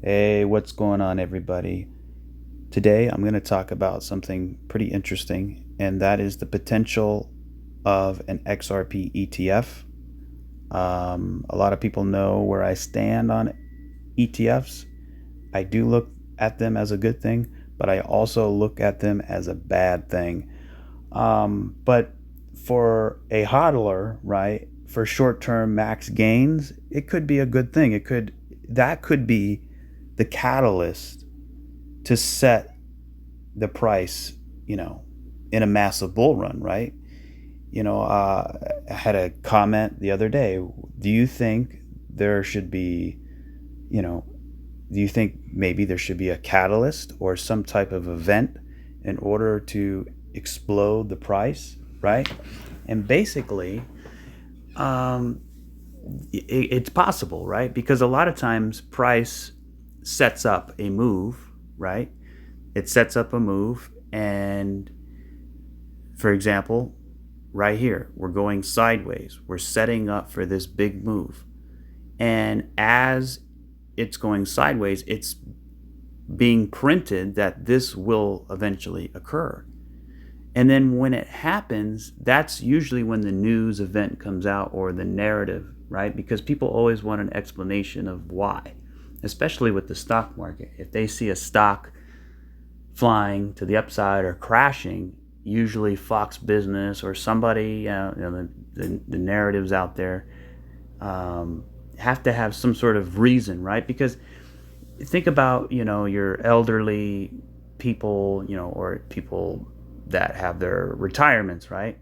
Hey, what's going on, everybody? Today I'm going to talk about something pretty interesting, and that is the potential of an XRP ETF. A lot of people know where I stand on ETFs. I do look at them as a good thing, but I also look at them as a bad thing. But for a hodler, right, for short-term max gains, it could be a good thing. That could be the catalyst to set the price, in a massive bull run, right? I had a comment the other day. Do you think there should be, you know, do you think maybe there should be a catalyst or some type of event in order to explode the price, right? And basically, um, it's possible, right? Because a lot of times price sets up a move, right? It sets up a move, and for example, right here, we're going sideways. We're setting up for this big move. And as it's going sideways, it's being printed that this will eventually occur. And then when it happens, that's usually when the news event comes out or the narrative, right? Because people always want an explanation of why, especially with the stock market. If they see a stock flying to the upside or crashing, usually Fox Business or somebody, the narratives out there have to have some sort of reason, right? Because think about, your elderly people, or people that have their retirements, right?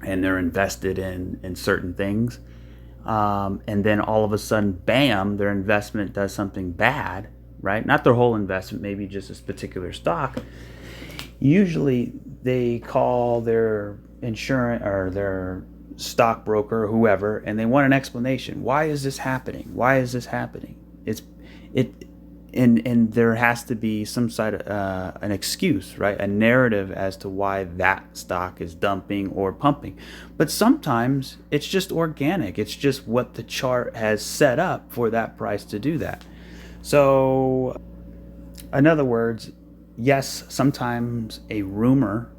And they're invested in certain things. And then all of a sudden, bam, their investment does something bad, right? Not their whole investment, maybe just this particular stock. Usually they call their insurance or their stockbroker or whoever, and they want an explanation. Why is this happening? Why is this happening? It and there has to be some sort of an excuse, right? A narrative as to why that stock is dumping or pumping. But sometimes it's just organic. It's just what the chart has set up for that price to do that. So, in other words, yes, sometimes a rumor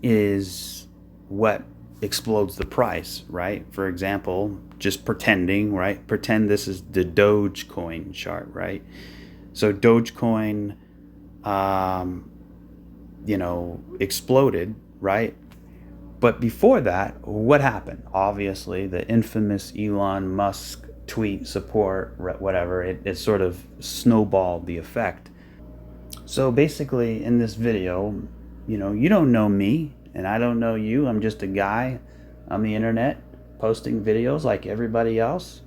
is what explodes the price, right? For example, just pretending, right? Pretend this is the Dogecoin chart, right? So Dogecoin, exploded, right? But before that, what happened? Obviously, the infamous Elon Musk tweet support, whatever, it sort of snowballed the effect. So basically, in this video, you don't know me, and I don't know you. I'm just a guy on the internet posting videos like everybody else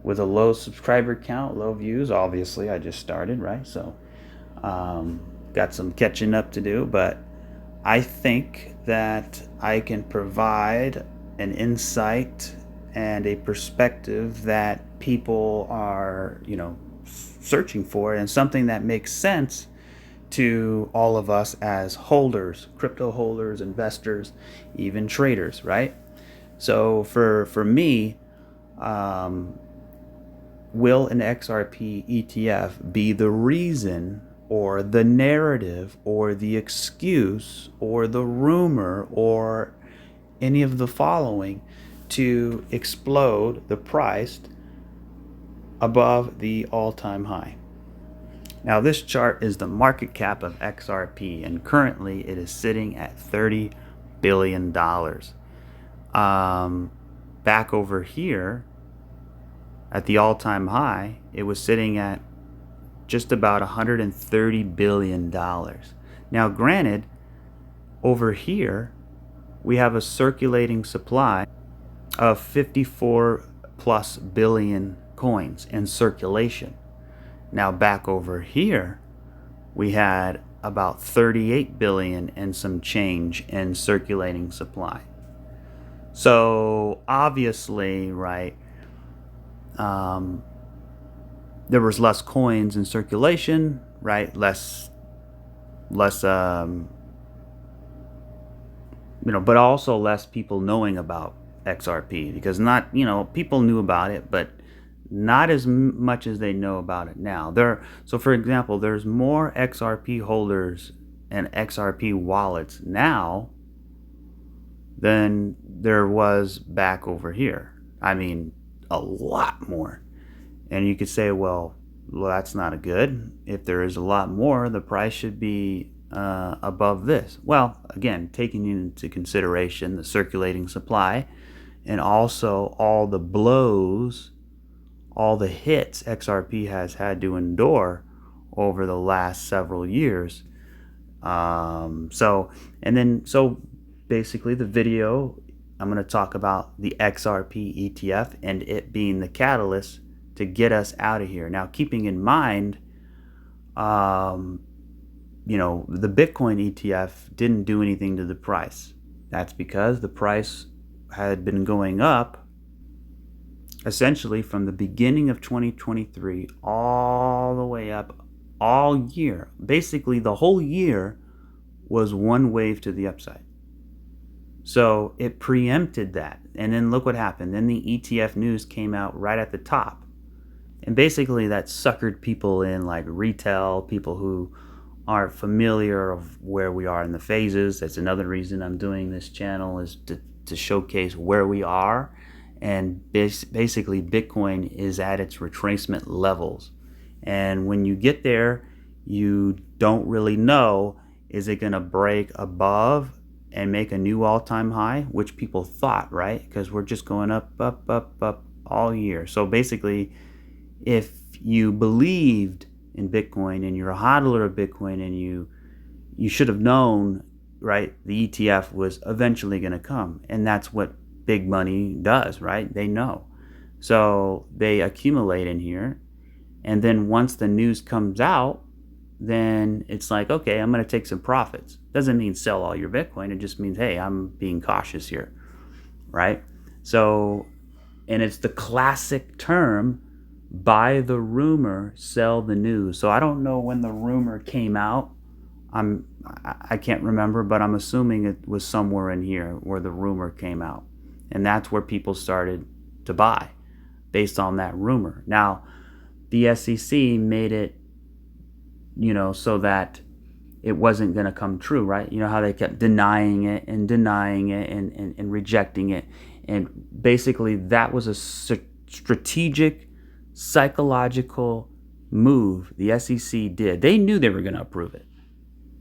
with a low subscriber count, low views. Obviously, I just started, right? So, got some catching up to do, but I think that I can provide an insight and a perspective that people are, searching for, and something that makes sense to all of us as holders, crypto holders, investors, even traders, right? So for me, um, will an XRP ETF be the reason or the narrative or the excuse or the rumor or any of the following to explode the price above the all-time high? Now, this chart is the market cap of XRP, and currently it is sitting at $30 billion. Back over here at the all-time high, it was sitting at just about $130 billion. Now, granted, over here, we have a circulating supply of 54 plus billion coins in circulation. Now, back over here, we had about 38 billion and some change in circulating supply. So obviously, right, there was less coins in circulation, right? Less, but also less people knowing about XRP, because not, people knew about it, but not as much as they know about it now. So for example, there's more XRP holders and XRP wallets now than there was back over here. I mean, a lot more. And you could say, well, that's not good. If there is a lot more, the price should be above this. Well, again, taking into consideration the circulating supply and also all the blows, all the hits XRP has had to endure over the last several years. So basically the video, I'm going to talk about the XRP ETF and it being the catalyst to get us out of here. Now, keeping in mind, the Bitcoin ETF didn't do anything to the price. That's because the price had been going up essentially from the beginning of 2023 all the way up all year. Basically, the whole year was one wave to the upside. So it preempted that. And then look what happened. Then the ETF news came out right at the top. And basically that suckered people in, like retail, people who aren't familiar of where we are in the phases. That's another reason I'm doing this channel, is to showcase where we are. And basically Bitcoin is at its retracement levels. And when you get there, you don't really know, is it going to break above and make a new all-time high, which people thought, right? Because we're just going up, up, up, up all year. So basically, if you believed in Bitcoin and you're a hodler of Bitcoin and you should have known, right, the ETF was eventually going to come. And that's what big money does, right? They know. So they accumulate in here. And then once the news comes out, then it's like, okay, I'm going to take some profits. Doesn't mean sell all your Bitcoin. It just means, hey, I'm being cautious here, right? So, and it's the classic term, buy the rumor, sell the news. So I don't know when the rumor came out. I can't remember, but I'm assuming it was somewhere in here where the rumor came out. And that's where people started to buy based on that rumor. Now, the SEC made it, so that it wasn't going to come true, right? You know how they kept denying it and rejecting it. And basically that was a strategic, psychological move the SEC did. They knew they were going to approve it,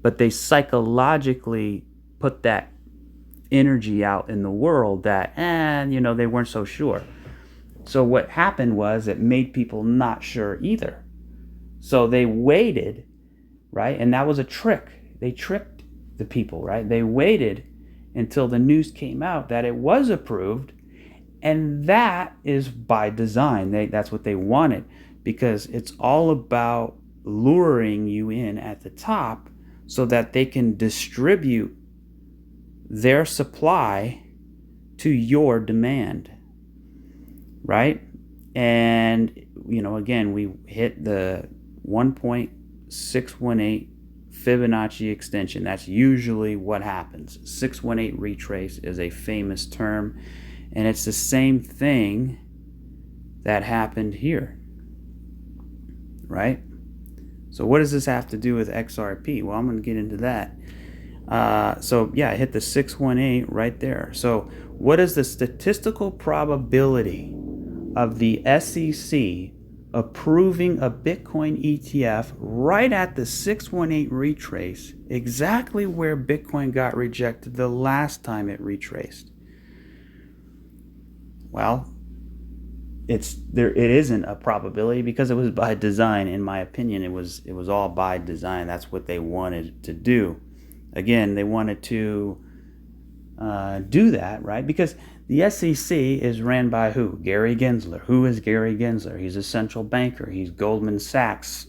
but they psychologically put that energy out in the world that, they weren't so sure. So what happened was it made people not sure either. So they waited, right? And that was a trick. They tricked the people, right? They waited until the news came out that it was approved. And that is by design. That's what they wanted, because it's all about luring you in at the top so that they can distribute their supply to your demand, right? And, again, we hit the 1.618 Fibonacci extension. That's usually what happens. 618 retrace is a famous term, and it's the same thing that happened here, right? So what does this have to do with XRP? Well, I'm going to get into that. I hit the 618 right there. So what is the statistical probability of the SEC approving a Bitcoin ETF right at the 618 retrace, exactly where Bitcoin got rejected the last time it retraced? Well, it isn't a probability, because it was by design. In my opinion, it was all by design. That's what they wanted to do. Again, they wanted to do that, right? Because the SEC is ran by who? Gary Gensler. Who is Gary Gensler? He's a central banker. He's Goldman Sachs,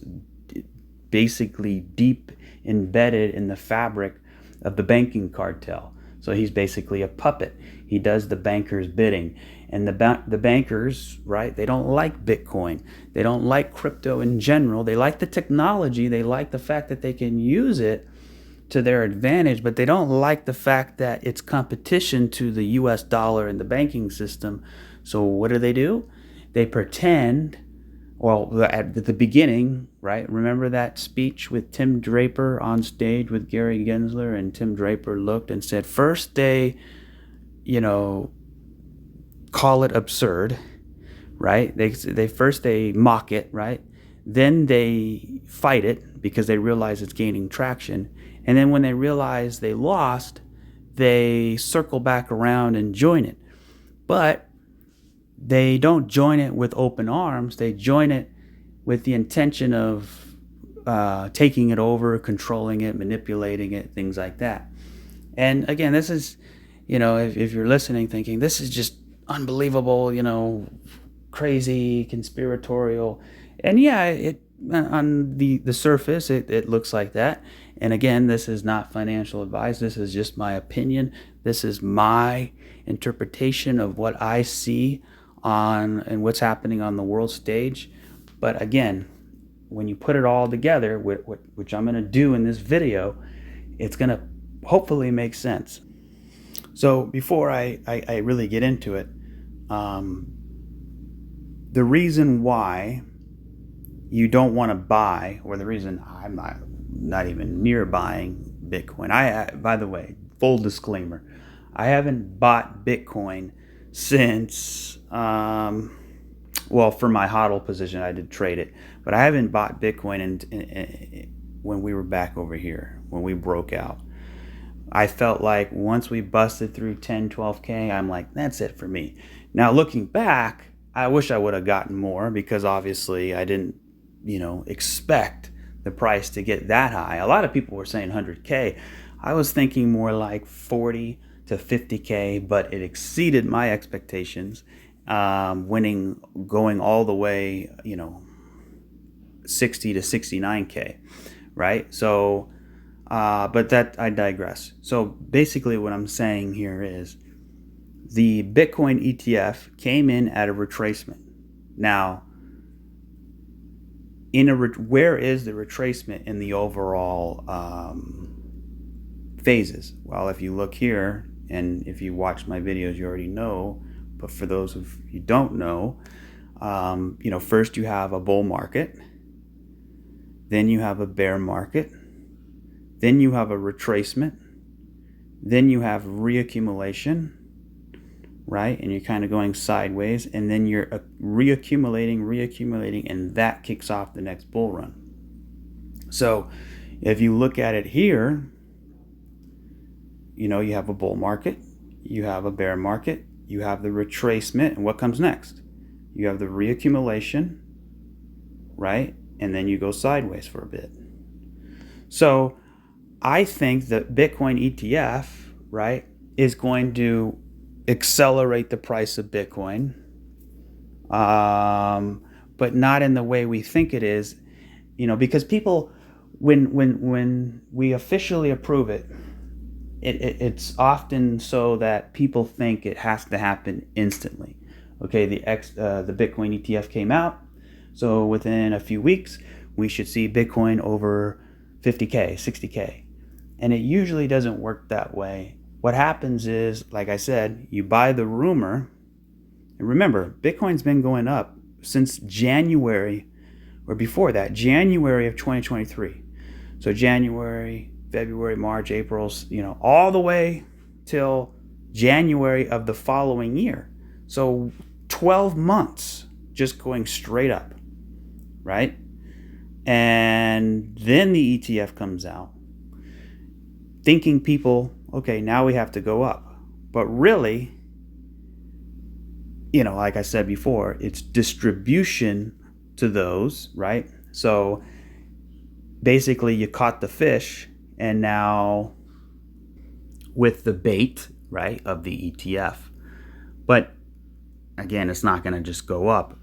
basically deep embedded in the fabric of the banking cartel. So he's basically a puppet. He does the bankers' bidding. And the bankers, right, they don't like Bitcoin. They don't like crypto in general. They like the technology. They like the fact that they can use it to their advantage, but they don't like the fact that it's competition to the US dollar and the banking system. So what do? they pretend, well, at the beginning, right? Remember that speech with Tim Draper on stage with Gary Gensler, and Tim Draper looked and said, first they, call it absurd, right? They mock it, right? Then they fight it because they realize it's gaining traction. And then when they realize they lost, they circle back around and join it. But they don't join it with open arms. They join it with the intention of taking it over, controlling it, manipulating it, things like that. And again, this is, if you're listening thinking, this is just unbelievable, crazy, conspiratorial. And yeah, it on the surface, it looks like that. And again, this is not financial advice. This is just my opinion. This is my interpretation of what I see on and what's happening on the world stage. But again, when you put it all together, which I'm going to do in this video, it's going to hopefully make sense. So before I really get into it, the reason why you don't want to buy, or the reason I'm not even near buying Bitcoin. By the way, full disclaimer, I haven't bought Bitcoin since, for my HODL position, I did trade it, but I haven't bought Bitcoin when we were back over here, when we broke out. I felt like once we busted through 10, 12K, I'm like, that's it for me. Now, looking back, I wish I would have gotten more because obviously I didn't, expect the price to get that high. A lot of people were saying 100K. I was thinking more like 40 to 50K, but it exceeded my expectations, going all the way, 60 to 69K, right? So, but that, I digress. So basically what I'm saying here is the Bitcoin ETF came in at a retracement. Now, where is the retracement in the overall phases? Well, if you look here, and if you watch my videos, you already know, but for those of you who don't know, first you have a bull market, then you have a bear market, then you have a retracement, then you have reaccumulation, right? And you're kind of going sideways, and then you're reaccumulating, and that kicks off the next bull run. So if you look at it here, you have a bull market, you have a bear market, you have the retracement, and what comes next? You have the reaccumulation, right? And then you go sideways for a bit. So I think that Bitcoin ETF, right, is going to accelerate the price of Bitcoin, but not in the way we think it is, because people, when we officially approve it, it's often so that people think it has to happen instantly. Okay, the Bitcoin ETF came out, so within a few weeks we should see Bitcoin over 50K, 60K, and it usually doesn't work that way. What happens is, like I said, you buy the rumor. And remember, Bitcoin's been going up since January, or before that, January of 2023. So January, February, March, April, all the way till January of the following year. So 12 months just going straight up, right? And then the ETF comes out, thinking people, okay, now we have to go up. But really, like I said before, it's distribution to those, right? So basically you caught the fish, and now with the bait, right, of the ETF. But again, it's not going to just go up.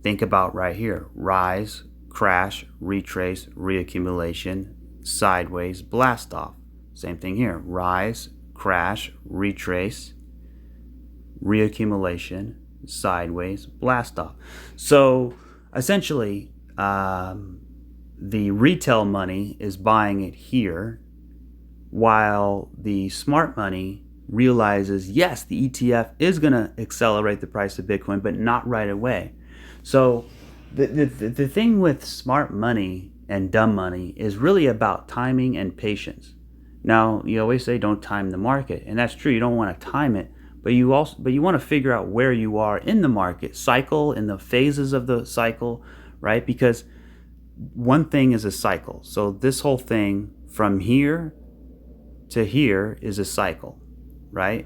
Think about right here: rise, crash, retrace, reaccumulation, sideways, blast off. Same thing here: rise, crash, retrace, reaccumulation, sideways, blast off. So essentially, the retail money is buying it here, while the smart money, realizes, yes, the ETF is going to accelerate the price of Bitcoin, but not right away. So the thing with smart money and dumb money is really about timing and patience. Now, you always say don't time the market, and that's true. You don't want to time it, but you want to figure out where you are in the market cycle, in the phases of the cycle, right? Because one thing is a cycle. So this whole thing from here to here is a cycle, right?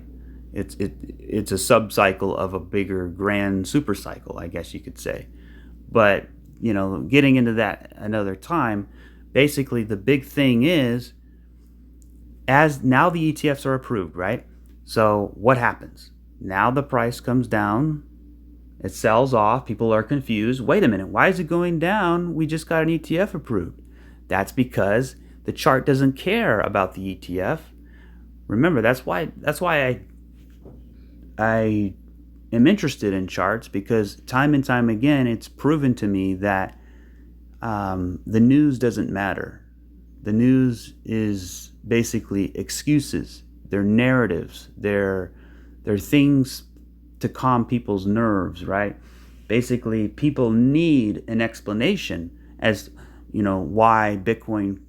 It's a sub-cycle of a bigger grand super cycle, I guess you could say. But, getting into that another time, basically the big thing is, as now the ETFs are approved, right? So what happens? Now the price comes down, it sells off, people are confused. Wait a minute, why is it going down? We just got an ETF approved. That's because the chart doesn't care about the ETF. Remember, that's why I am interested in charts, because time and time again it's proven to me that the news doesn't matter. The news is basically excuses. They're narratives. They're things to calm people's nerves, right? Basically, people need an explanation as why Bitcoin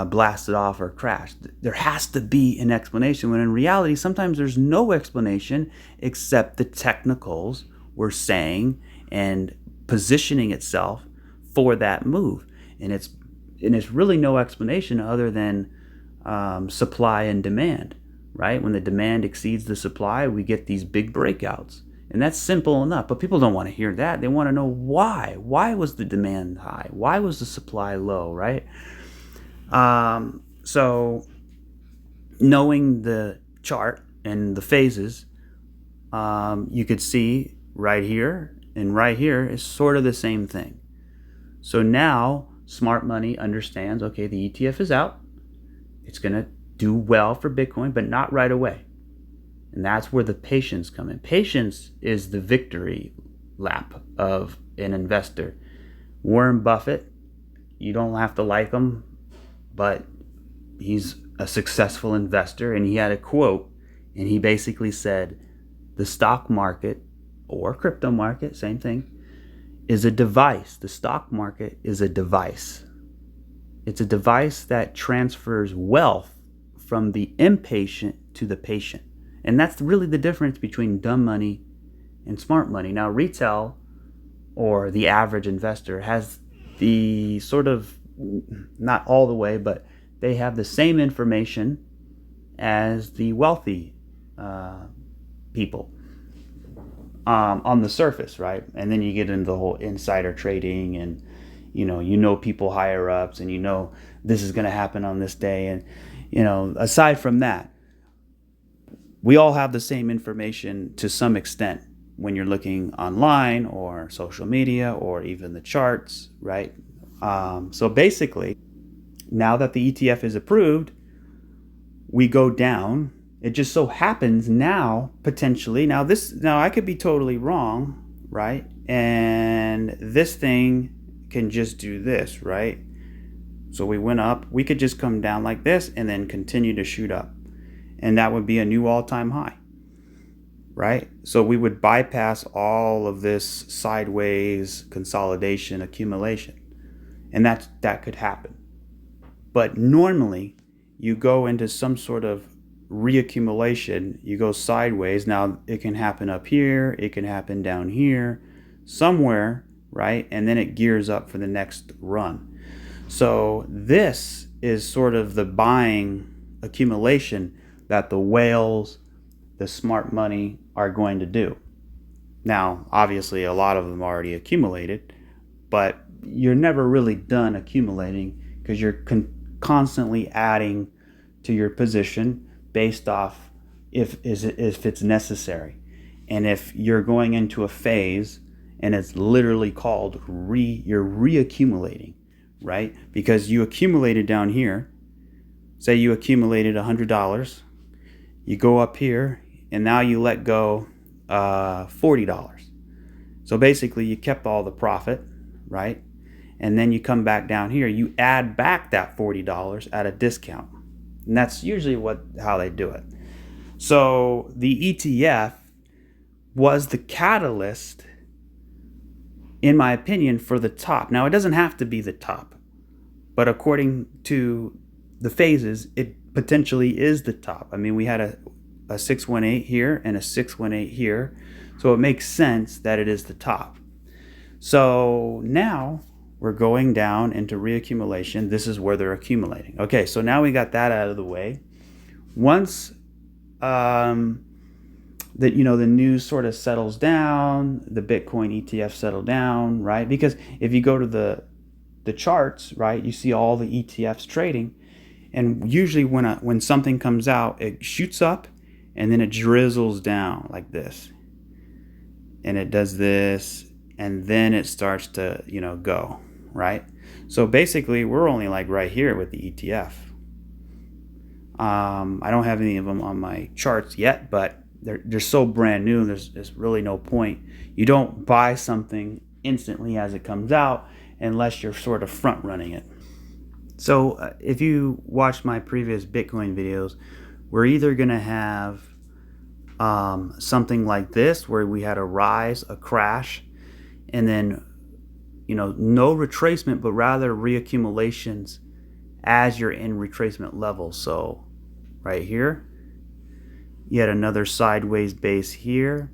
blasted off or crashed. There has to be an explanation, when in reality sometimes there's no explanation except the technicals were saying and positioning itself for that move, and it's really no explanation other than supply and demand, right? When the demand exceeds the supply, we get these big breakouts, and that's simple enough. But people don't want to hear that. They want to know why. Why was the demand high? Why was the supply low, right? So knowing the chart and the phases, you could see right here and right here is sort of the same thing. So now smart money understands, okay, the ETF is out. It's going to do well for Bitcoin, but not right away. And that's where the patience come in. Patience is the victory lap of an investor. Warren Buffett, you don't have to like him, but he's a successful investor, and he had a quote, and he basically said, the stock market or crypto market, same thing, is a device. The stock market is a device. It's a device that transfers wealth from the impatient to the patient. And that's really the difference between dumb money and smart money. Now, retail, or the average investor, has the sort of, not all the way, but they have the same information as the wealthy people on the surface, right? And then you get into the whole insider trading, and people higher ups, and this is going to happen on this day, and aside from that, we all have the same information to some extent when you're looking online or social media or even the charts, right? So basically, now that the ETF is approved, we go down. It just so happens now, potentially, now I could be totally wrong, right? And this thing can just do this, right? So we went up, we could just come down like this and then continue to shoot up. And that would be a new all-time high, right? So we would bypass all of this sideways consolidation, accumulation. And that could happen. But normally you go into some sort of reaccumulation, you go sideways. Now it can happen up here, it can happen down here, somewhere, right? And then it gears up for the next run. So this is sort of the buying accumulation that the whales, the smart money, are going to do. Now, obviously, a lot of them already accumulated, but you're never really done accumulating, because you're constantly adding to your position based off if it's necessary. And if you're going into a phase, and it's literally called you're reaccumulating, right? Because you accumulated down here. Say you accumulated $100, you go up here, and now you let go $40. So basically you kept all the profit, right? And then you come back down here, you add back that $40 at a discount. And that's usually how they do it. So the ETF was the catalyst, in my opinion, for the top. Now, it doesn't have to be the top, but according to the phases, it potentially is the top. I mean, we had a 618 here and a 618 here, so it makes sense that it is the top. So now we're going down into reaccumulation. This is where they're accumulating. Okay, so now we got that out of the way. Once that, you know, the news sort of settles down, the Bitcoin ETF settle down, right? Because if you go to the charts, right, you see all the ETFs trading, and usually when something comes out, it shoots up and then it drizzles down like this, and it does this, and then it starts to, you know, go, right? So basically, we're only like right here with the ETF. I don't have any of them on my charts yet, but they're so brand new, there's really no point. You don't buy something instantly as it comes out unless you're sort of front running it. So if you watch my previous Bitcoin videos, we're either going to have something like this where we had a rise, a crash, and then, you know, no retracement, but rather reaccumulations as you're in retracement levels. So right here, you had another sideways base here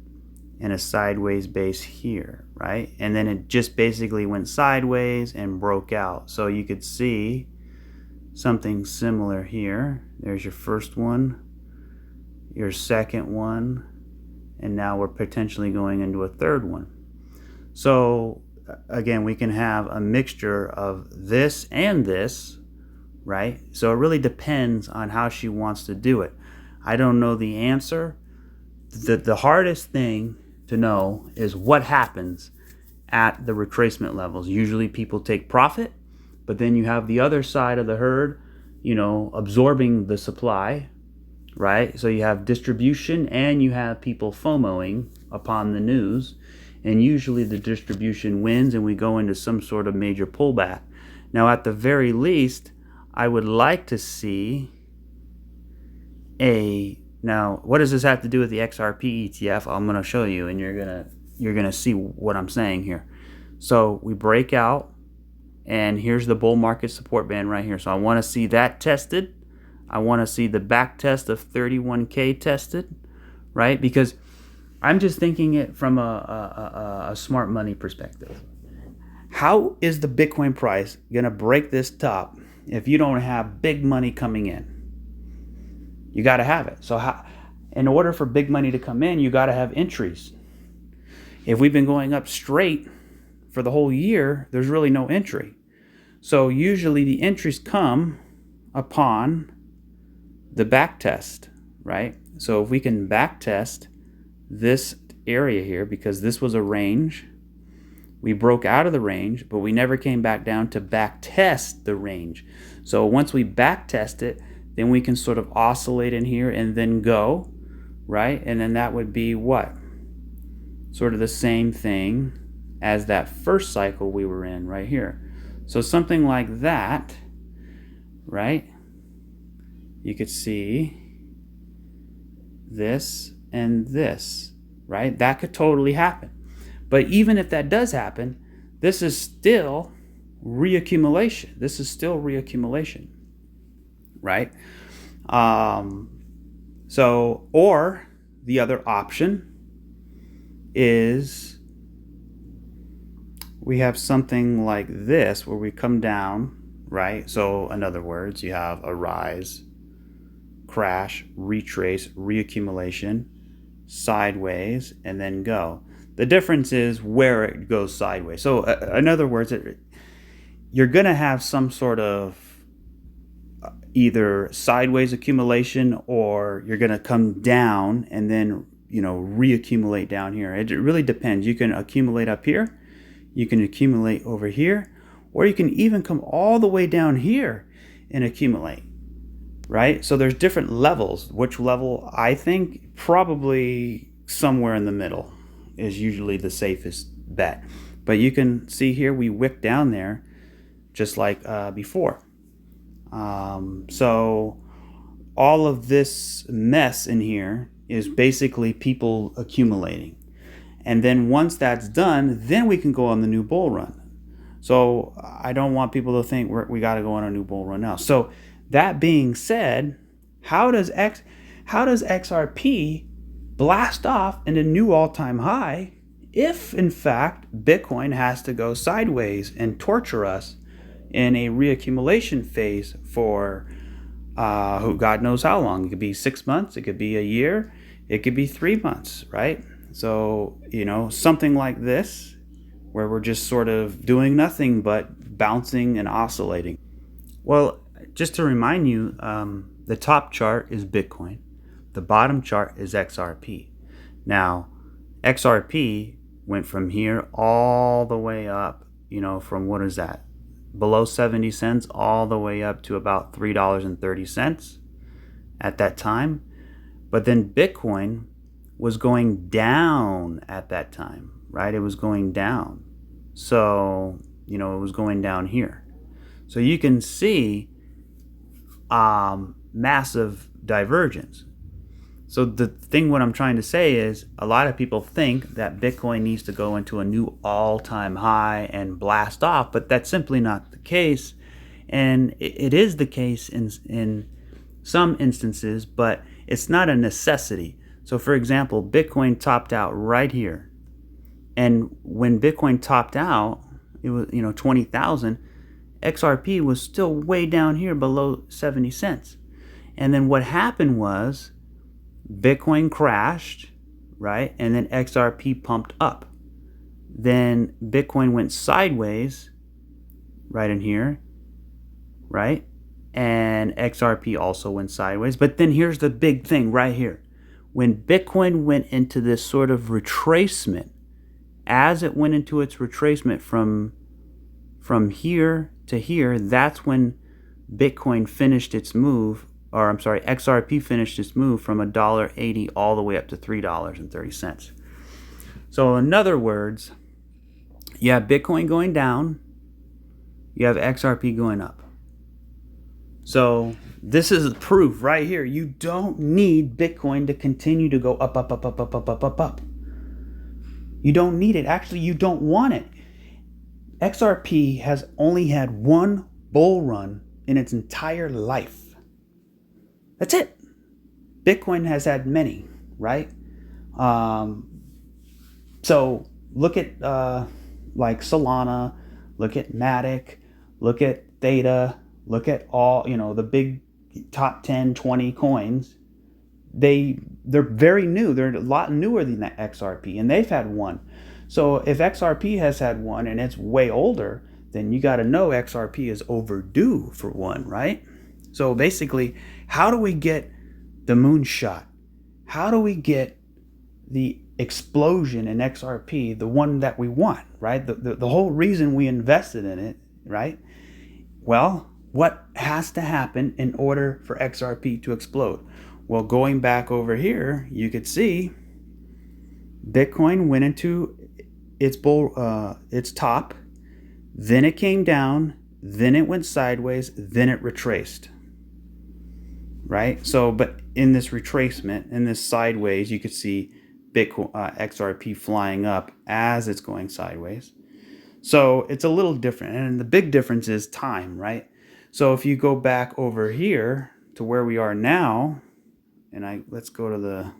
and a sideways base here, right? And then it just basically went sideways and broke out. So you could see something similar here. There's your first one, your second one, and now we're potentially going into a third one. So again, we can have a mixture of this and this, right? So it really depends on how she wants to do it. I don't know the answer. The hardest thing to know is what happens at the retracement levels. Usually people take profit, but then you have the other side of the herd, you know, absorbing the supply, right? So you have distribution and you have people FOMOing upon the news, and usually the distribution wins and we go into some sort of major pullback. Now, at the very least, I would like to see now, what does this have to do with the XRP ETF? I'm going to show you, and you're going to see what I'm saying here. So we break out, and here's the bull market support band right here. So I want to see that tested. I want to see the back test of 31K tested, right? Because I'm just thinking it from a smart money perspective. How is the Bitcoin price going to break this top if you don't have big money coming in? You got to have it. So in order for big money to come in, you got to have entries. If we've been going up straight for the whole year, there's really no entry. So usually the entries come upon the back test, right? So if we can back test this area here, because this was a range, we broke out of the range, but we never came back down to back test the range. So once we back test it, then we can sort of oscillate in here and then go, right? And then that would be what? Sort of the same thing as that first cycle we were in right here. So something like that, right? You could see this and this, right? That could totally happen. But even if that does happen, this is still reaccumulation. This is still reaccumulation, right? So, or the other option is we have something like this where we come down, right? So in other words, you have a rise, crash, retrace, reaccumulation, sideways, and then go. The difference is where it goes sideways. So in other words, you're going to have some sort of either sideways accumulation, or you're going to come down and then, you know, reaccumulate down here. It really depends. You can accumulate up here, you can accumulate over here, or you can even come all the way down here and accumulate, right? So there's different levels. Which level? I think probably somewhere in the middle is usually the safest bet. But you can see here we wick down there just like before. So all of this mess in here is basically people accumulating. And then once that's done, then we can go on the new bull run. So I don't want people to think we got to go on a new bull run now. So that being said, how does XRP blast off into new all-time high if in fact Bitcoin has to go sideways and torture us in a reaccumulation phase for who God knows how long? It could be 6 months, it could be a year, it could be 3 months, right? So, something like this, where we're just sort of doing nothing but bouncing and oscillating. Well, just to remind you, the top chart is Bitcoin. The bottom chart is XRP. Now, XRP went from here all the way up, from what is that? Below 70 cents all the way up to about $3.30 at that time. But then Bitcoin was going down at that time, right? It was going down. So, it was going down here. So you can see massive divergence. So the thing what I'm trying to say is a lot of people think that Bitcoin needs to go into a new all-time high and blast off, but that's simply not the case. And it is the case in some instances, but it's not a necessity. So for example, Bitcoin topped out right here. And when Bitcoin topped out, it was 20,000, XRP was still way down here below 70 cents. And then what happened was Bitcoin crashed, right? And then XRP pumped up. Then Bitcoin went sideways right in here, right? And XRP also went sideways. But then here's the big thing right here. When Bitcoin went into this sort of retracement, as it went into its retracement from here to here, that's when Bitcoin finished its move, or I'm sorry, XRP finished its move from $1.80 all the way up to $3.30. So in other words, you have Bitcoin going down, you have XRP going up. So this is proof right here. You don't need Bitcoin to continue to go up, up, up, up, up, up, up, up, up. You don't need it. Actually, you don't want it. XRP has only had one bull run in its entire life. That's it. Bitcoin has had many, right? So look at like Solana, look at Matic, look at THETA, look at all, the big top 10, 20 coins. They're very new. They're a lot newer than that XRP, and they've had one. So if XRP has had one and it's way older, then you got to know XRP is overdue for one, right? So basically, how do we get the moonshot? How do we get the explosion in XRP, the one that we want, right? The whole reason we invested in it, right? Well, what has to happen in order for XRP to explode? Well, going back over here, you could see Bitcoin went into its top, then it came down, then it went sideways, then it retraced, right? So, but in this retracement, in this sideways, you could see Bitcoin XRP flying up as it's going sideways. So it's a little different, and the big difference is time, right? So if you go back over here to where we are now, and let's go to the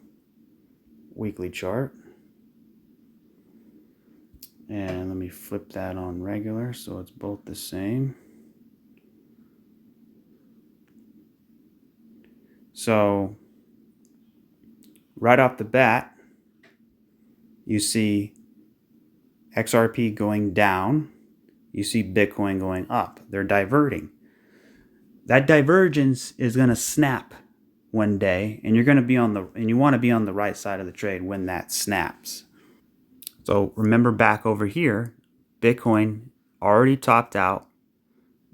weekly chart. And let me flip that on regular so it's both the same. So right off the bat, you see XRP going down, you see Bitcoin going up. They're diverting. That divergence is going to snap one day, and you want to be on the right side of the trade when that snaps. So remember back over here, Bitcoin already topped out.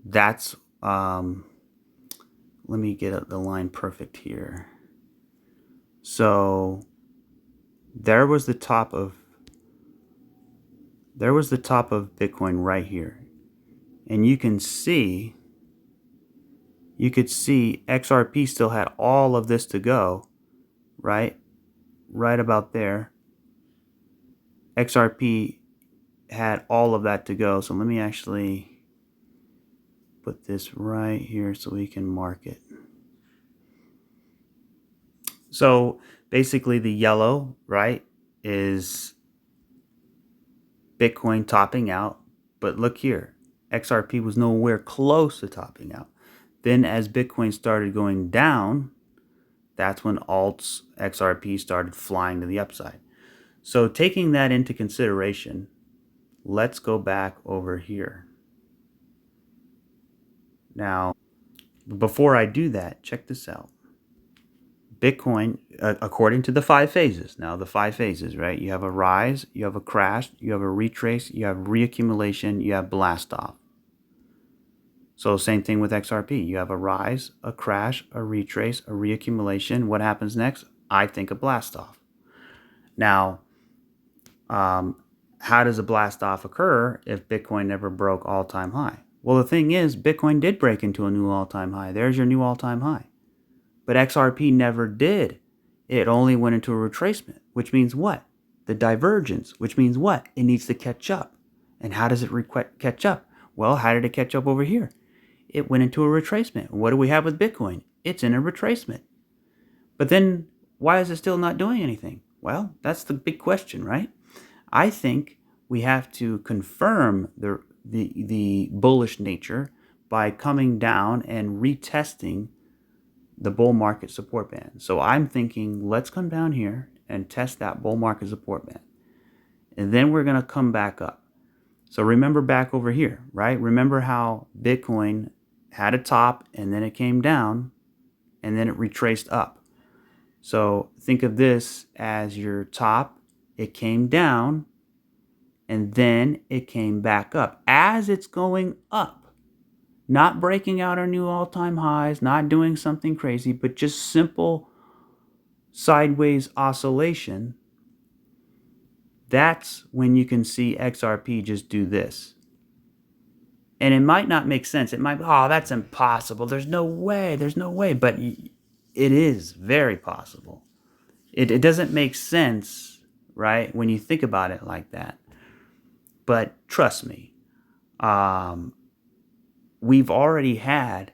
That's let me get the line perfect here. So there was the top of Bitcoin right here. And you can see you could see XRP still had all of this to go, right? Right about there. XRP had all of that to go. So let me actually put this right here so we can mark it. So basically the yellow, right, is Bitcoin topping out. But look here, XRP was nowhere close to topping out. Then as Bitcoin started going down, that's when alts XRP started flying to the upside. So taking that into consideration, let's go back over here. Now, before I do that, check this out. Bitcoin, according to the 5 phases, now the 5 phases, right? You have a rise, you have a crash, you have a retrace, you have reaccumulation, you have blast off. So same thing with XRP. You have a rise, a crash, a retrace, a reaccumulation. What happens next? I think a blast off. Now, how does a blast off occur if Bitcoin never broke all-time high? Well, the thing is, Bitcoin did break into a new all-time high. There's your new all-time high. But XRP never did. It only went into a retracement, which means what? The divergence, which means what? It needs to catch up. And how does it catch up? Well, how did it catch up over here? It went into a retracement. What do we have with Bitcoin? It's in a retracement. But then why is it still not doing anything? Well, that's the big question, right? I think we have to confirm the bullish nature by coming down and retesting the bull market support band. So I'm thinking, let's come down here and test that bull market support band. And then we're going to come back up. So remember back over here, right? Remember how Bitcoin had a top and then it came down and then it retraced up. So think of this as your top. It came down and then it came back up. As it's going up, not breaking out our new all-time highs, not doing something crazy, but just simple sideways oscillation, that's when you can see XRP just do this. And it might not make sense. It might, oh, that's impossible. There's no way. But it is very possible. It doesn't make sense, right, when you think about it like that. But trust me, we've already had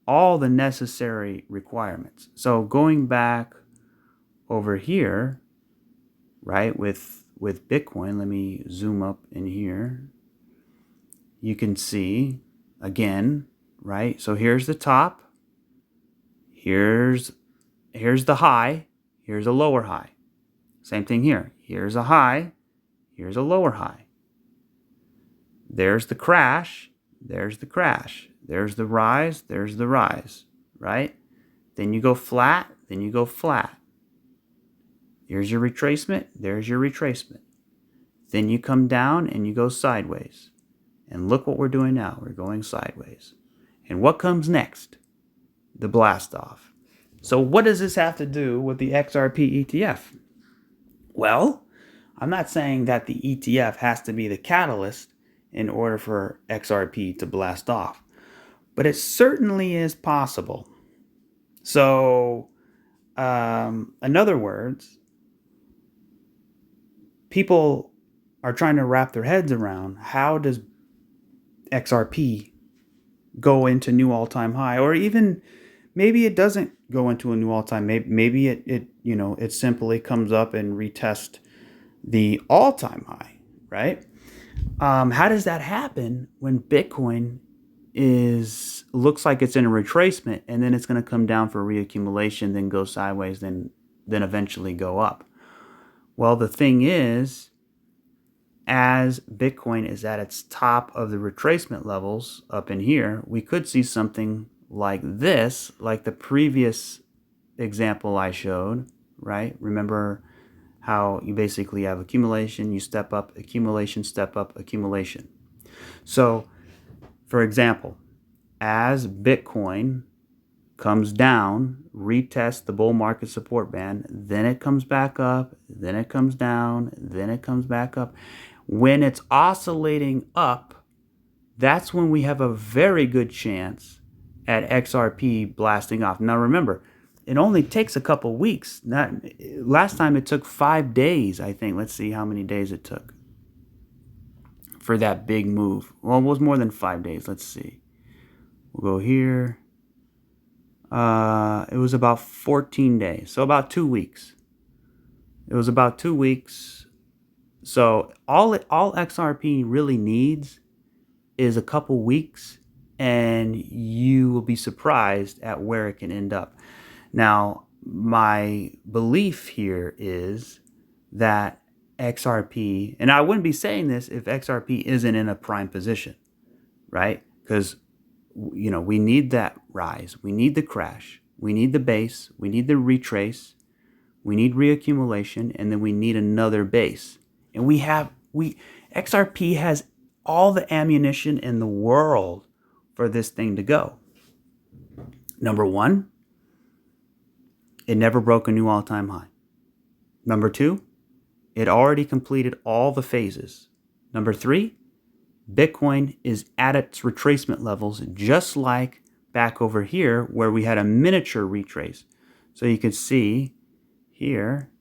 all the necessary requirements. So going back over here, right, with Bitcoin, let me zoom up in here. You can see, again, right, so here's the top, here's the high, here's a lower high. Same thing here. Here's a high, here's a lower high. There's the crash, there's the crash. There's the rise, there's the rise, right? Then you go flat, then you go flat. Here's your retracement, there's your retracement. Then you come down and you go sideways. And look what we're doing now. We're going sideways. And what comes next? The blast off. So what does this have to do with the XRP ETF? Well, I'm not saying that the ETF has to be the catalyst in order for XRP to blast off, but it certainly is possible. So, in other words, people are trying to wrap their heads around how does XRP go into new all-time high, or even maybe it doesn't go into a new all-time. Maybe it simply comes up and retests the all-time high, right? How does that happen when Bitcoin looks like it's in a retracement and then it's going to come down for reaccumulation, then go sideways, then eventually go up? Well, the thing is, as Bitcoin is at its top of the retracement levels up in here, we could see something like this, like the previous example I showed, right? Remember how you basically have accumulation, you step up, accumulation, step up, accumulation. So, for example, as Bitcoin comes down, retests the bull market support band, then it comes back up, then it comes down, then it comes back up. When it's oscillating up, that's when we have a very good chance at XRP blasting off. Now remember, it only takes a couple weeks. Last time it took 5 days, I think. Let's see how many days it took for that big move. Well, it was more than 5 days. Let's see. We'll go here. It was about 14 days, so about 2 weeks. It was about 2 weeks. So all XRP really needs is a couple weeks, and you will be surprised at where it can end up. Now, my belief here is that XRP, and I wouldn't be saying this if XRP isn't in a prime position, right? Because we need that rise, we need the crash, we need the base, we need the retrace, we need reaccumulation, and then we need another base. And XRP has all the ammunition in the world for this thing to go. Number one, it never broke a new all-time high. Number two, it already completed all the phases. Number three, Bitcoin is at its retracement levels, just like back over here where we had a miniature retrace. So you can see here,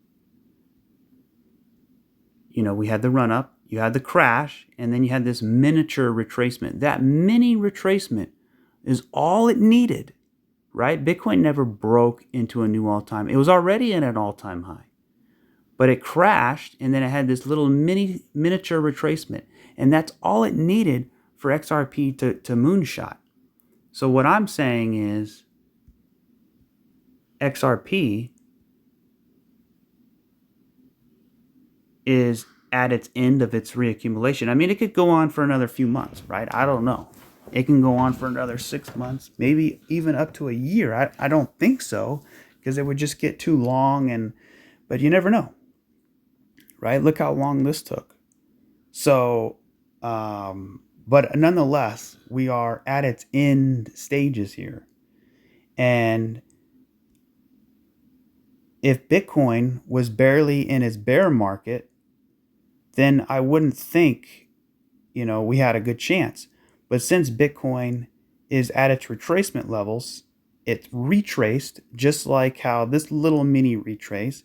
we had the run up, you had the crash, and then you had this miniature retracement. That mini retracement is all it needed, right? Bitcoin never broke into a new all-time. It was already in an all-time high, but it crashed, and then it had this little miniature retracement. And that's all it needed for XRP to moonshot. So what I'm saying is XRP is at its end of its reaccumulation. I mean, it could go on for another few months, right? I don't know. It can go on for another 6 months, maybe even up to a year. I don't think so, because it would just get too long. But you never know, right? Look how long this took. So, but nonetheless, we are at its end stages here. And if Bitcoin was barely in its bear market, then I wouldn't think, we had a good chance. But since Bitcoin is at its retracement levels, it's retraced just like how this little mini retrace.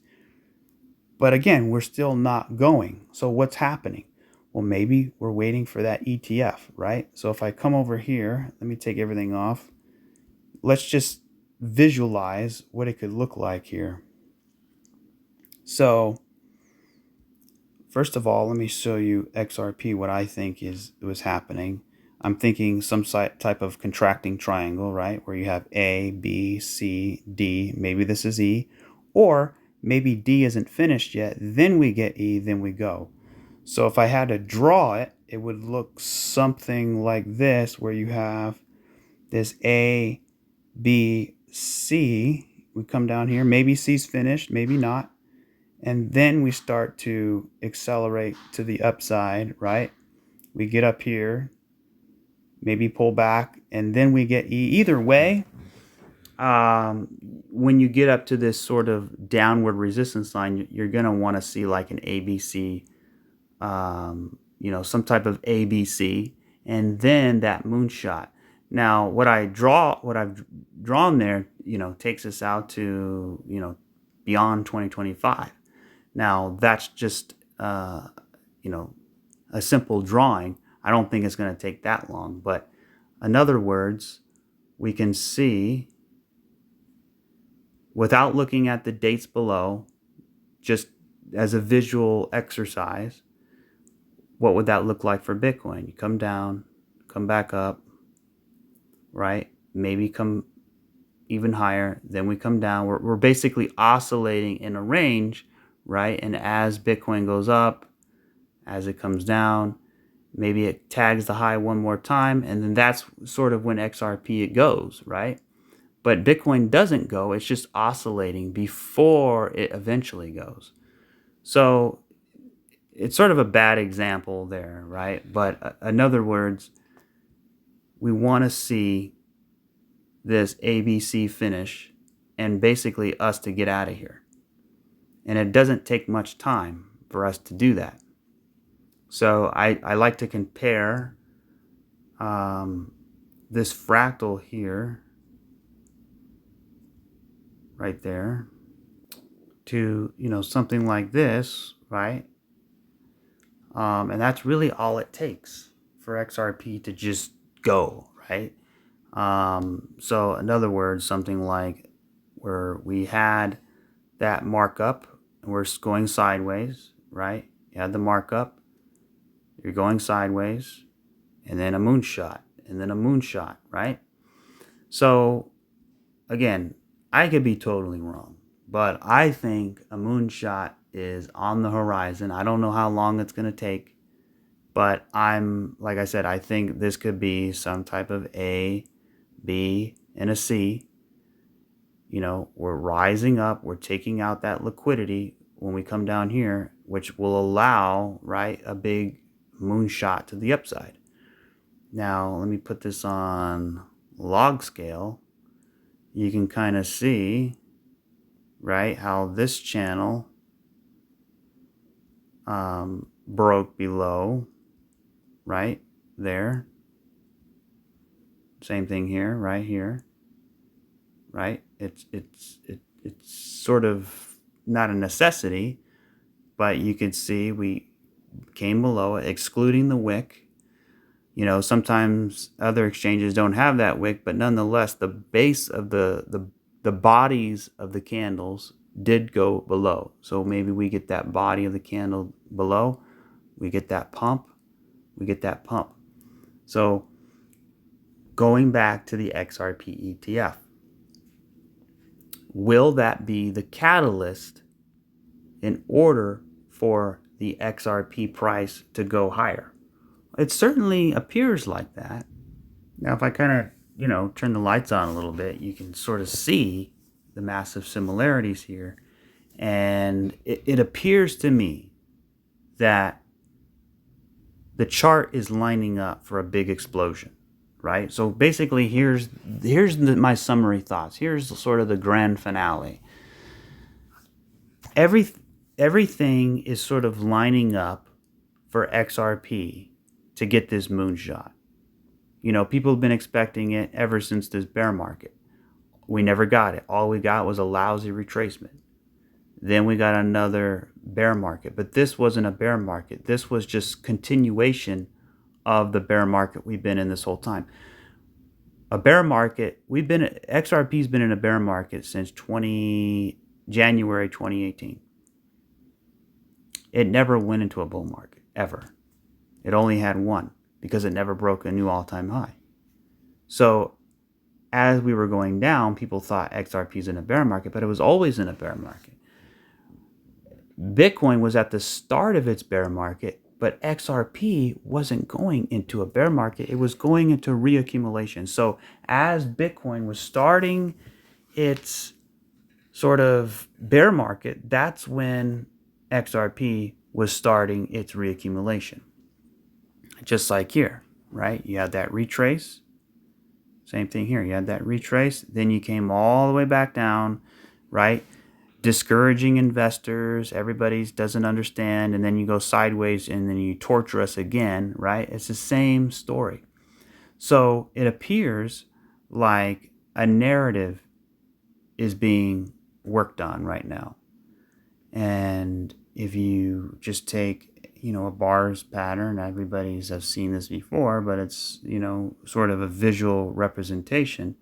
But again, we're still not going. So what's happening? Well, maybe we're waiting for that ETF, right? So if I come over here, let me take everything off. Let's just visualize what it could look like here. So first of all, let me show you XRP, what I think was happening. I'm thinking some type of contracting triangle, right? Where you have A, B, C, D. Maybe this is E. Or maybe D isn't finished yet. Then we get E, then we go. So if I had to draw it, it would look something like this, where you have this A, B, C. We come down here. Maybe C's finished, maybe not. And then we start to accelerate to the upside, right? We get up here, maybe pull back, and then we get E. Either way, when you get up to this sort of downward resistance line, you're going to want to see like an ABC, some type of ABC, and then that moonshot. Now, what I've drawn there, takes us out to, beyond 2025. Now, that's just, a simple drawing. I don't think it's going to take that long. But in other words, we can see, without looking at the dates below, just as a visual exercise, what would that look like for Bitcoin? You come down, come back up, right? Maybe come even higher, then we come down. We're basically oscillating in a range, right? And as Bitcoin goes up, as it comes down, maybe it tags the high one more time, and then that's sort of when XRP it goes, right? But Bitcoin doesn't go. It's just oscillating before it eventually goes. So it's sort of a bad example there, right? But in other words, we want to see this ABC finish and basically us to get out of here. And it doesn't take much time for us to do that. So I like to compare this fractal here right there to, something like this, right? And that's really all it takes for XRP to just go, right? So in other words, something like where we had that markup and we're going sideways, right? You had the markup, you're going sideways, and then a moonshot, and then a moonshot, right? So again, I could be totally wrong, but I think a moonshot is on the horizon. I don't know how long it's going to take, but like I said, I think this could be some type of A, B, and a C. We're rising up, we're taking out that liquidity when we come down here, which will allow, right, a big moonshot to the upside. Now, let me put this on log scale. You can kind of see, right, how this channel broke below, right there. Same thing here, right here, right? It's sort of not a necessity, but you can see we came below it, excluding the wick. Sometimes other exchanges don't have that wick, but nonetheless, the base of the bodies of the candles did go below. So maybe we get that body of the candle below, we get that pump, we get that pump. So going back to the XRP ETF, will that be the catalyst in order for the XRP price to go higher? It certainly appears like that. Now, if I kind of, turn the lights on a little bit, you can sort of see the massive similarities here. And it appears to me that the chart is lining up for a big explosion, right? So basically, here's my summary thoughts. Here's sort of the grand finale. Everything is sort of lining up for XRP to get this moonshot. People have been expecting it ever since this bear market. We never got it. All we got was a lousy retracement. Then we got another bear market. But this wasn't a bear market. This was just continuation of the bear market we've been in this whole time. A bear market, XRP's been in a bear market since January 2018. It never went into a bull market, ever. It only had one, because it never broke a new all-time high. So as we were going down, people thought XRP's in a bear market, but it was always in a bear market. Bitcoin was at the start of its bear market, but XRP wasn't going into a bear market. It was going into reaccumulation. So as Bitcoin was starting its sort of bear market, that's when XRP was starting its reaccumulation. Just like here, right? You had that retrace. Same thing here. You had that retrace. Then you came all the way back down, right? Discouraging investors. Everybody doesn't understand. And then you go sideways and then you torture us again, right? It's the same story. So it appears like a narrative is being worked on right now. And if you just take a bars pattern, everybody's have seen this before, but it's, sort of a visual representation.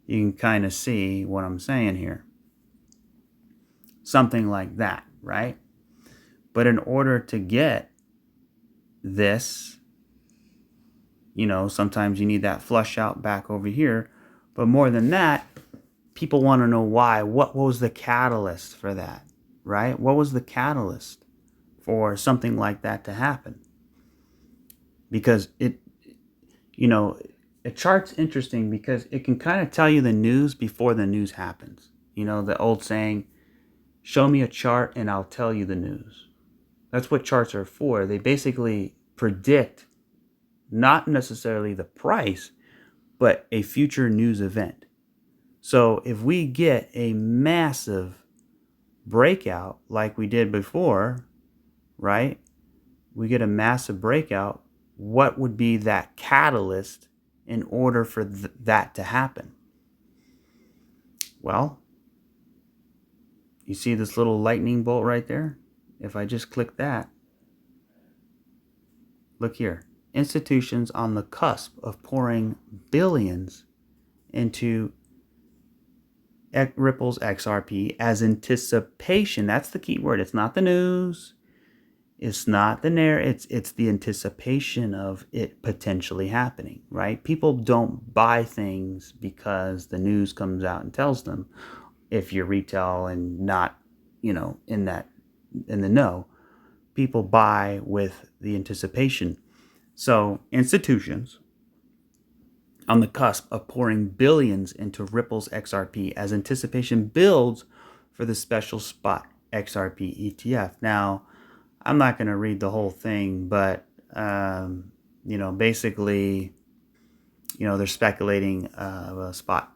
You can kind of see what I'm saying here. Something like that, right? But in order to get this, sometimes you need that flush out back over here. But more than that, people want to know why. What was the catalyst for that, right? What was the catalyst for something like that to happen? Because a chart's interesting because it can kind of tell you the news before the news happens. The old saying, show me a chart and I'll tell you the news. That's what charts are for. They basically predict not necessarily the price, but a future news event. So if we get a massive breakout like we did before, right? We get a massive breakout. What would be that catalyst in order for that to happen? Well, You see this little lightning bolt right there? If I just click that, look here. Institutions on the cusp of pouring billions into Ripple's XRP as anticipation. That's the key word. It's not the news. It's not the narrative. It's the anticipation of it potentially happening, right? People don't buy things because the news comes out and tells them. If you're retail and not, in the know, people buy with the anticipation. So institutions on the cusp of pouring billions into Ripple's XRP as anticipation builds for the special spot XRP ETF. Now, I'm not going to read the whole thing, but basically, they're speculating a spot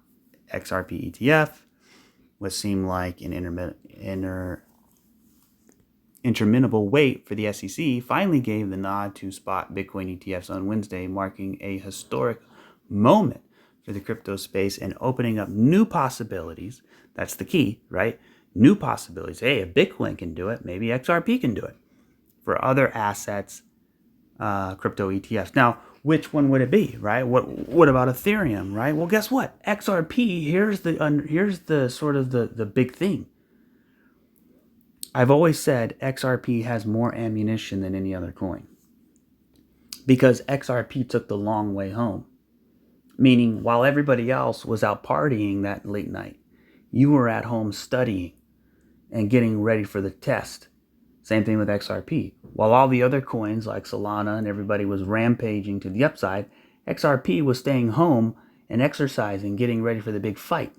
XRP ETF, what seemed like an interminable wait for the SEC, finally gave the nod to spot Bitcoin ETFs on Wednesday, marking a historic moment for the crypto space and opening up new possibilities. That's the key, right? New possibilities. Hey, if Bitcoin can do it, maybe XRP can do it for other assets, crypto ETFs. Now, which one would it be, right? What about Ethereum, right? Well, guess what? XRP. Here's the sort of the big thing. I've always said XRP has more ammunition than any other coin because XRP took the long way home. Meaning, while everybody else was out partying that late night, you were at home studying and getting ready for the test. Same thing with XRP. While all the other coins like Solana and everybody was rampaging to the upside, XRP was staying home and exercising, getting ready for the big fight.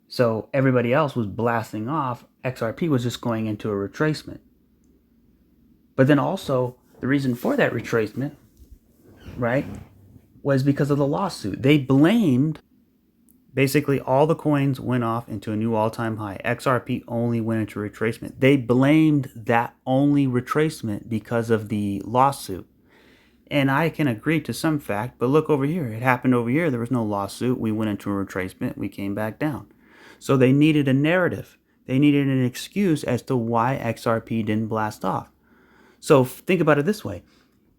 So everybody else was blasting off. XRP was just going into a retracement. But then also, the reason for that retracement, right, was because of the lawsuit. They blamed, basically all the coins went off into a new all-time high. XRP only went into retracement. They blamed that only retracement because of the lawsuit. And I can agree to some fact, but look over here. It happened over here. There was no lawsuit. We went into a retracement. We came back down. So they needed a narrative. They needed an excuse as to why XRP didn't blast off. So think about it this way.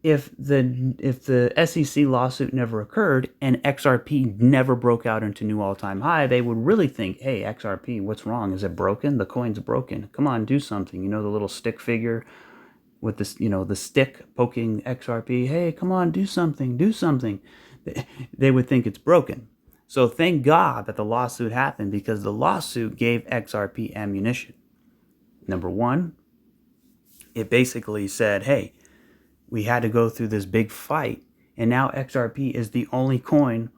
If the SEC lawsuit never occurred and XRP never broke out into new all-time high, they would really think, hey, XRP, what's wrong? Is it broken? The coin's broken. Come on, do something. The little stick figure with this, the stick poking XRP. Hey, come on, do something. Do something. They would think it's broken. So thank God that the lawsuit happened because the lawsuit gave XRP ammunition. Number one, it basically said, hey, we had to go through this big fight, and now XRP is the only coin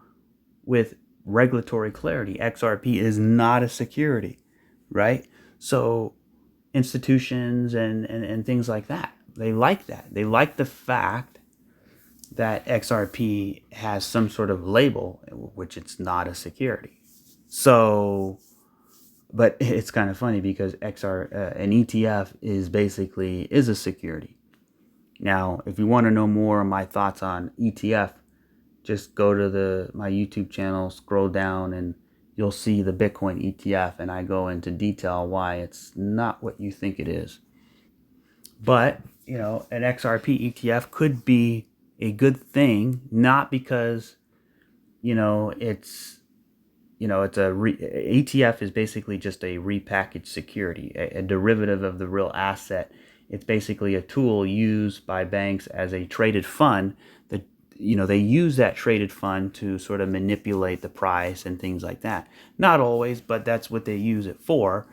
with regulatory clarity. XRP is not a security, right? So institutions and things like that, they like that. They like the fact that XRP has some sort of label, which it's not a security. So, but it's kind of funny because an ETF is a security. Now, if you want to know more of my thoughts on ETF, just go to my YouTube channel, scroll down, and you'll see the Bitcoin ETF, and I go into detail why it's not what you think it is. But, an XRP ETF could be a good thing, not because, it's ETF is basically just a repackaged security, a derivative of the real asset. It's basically a tool used by banks as a traded fund that, they use that traded fund to sort of manipulate the price and things like that. Not always, but that's what they use it for,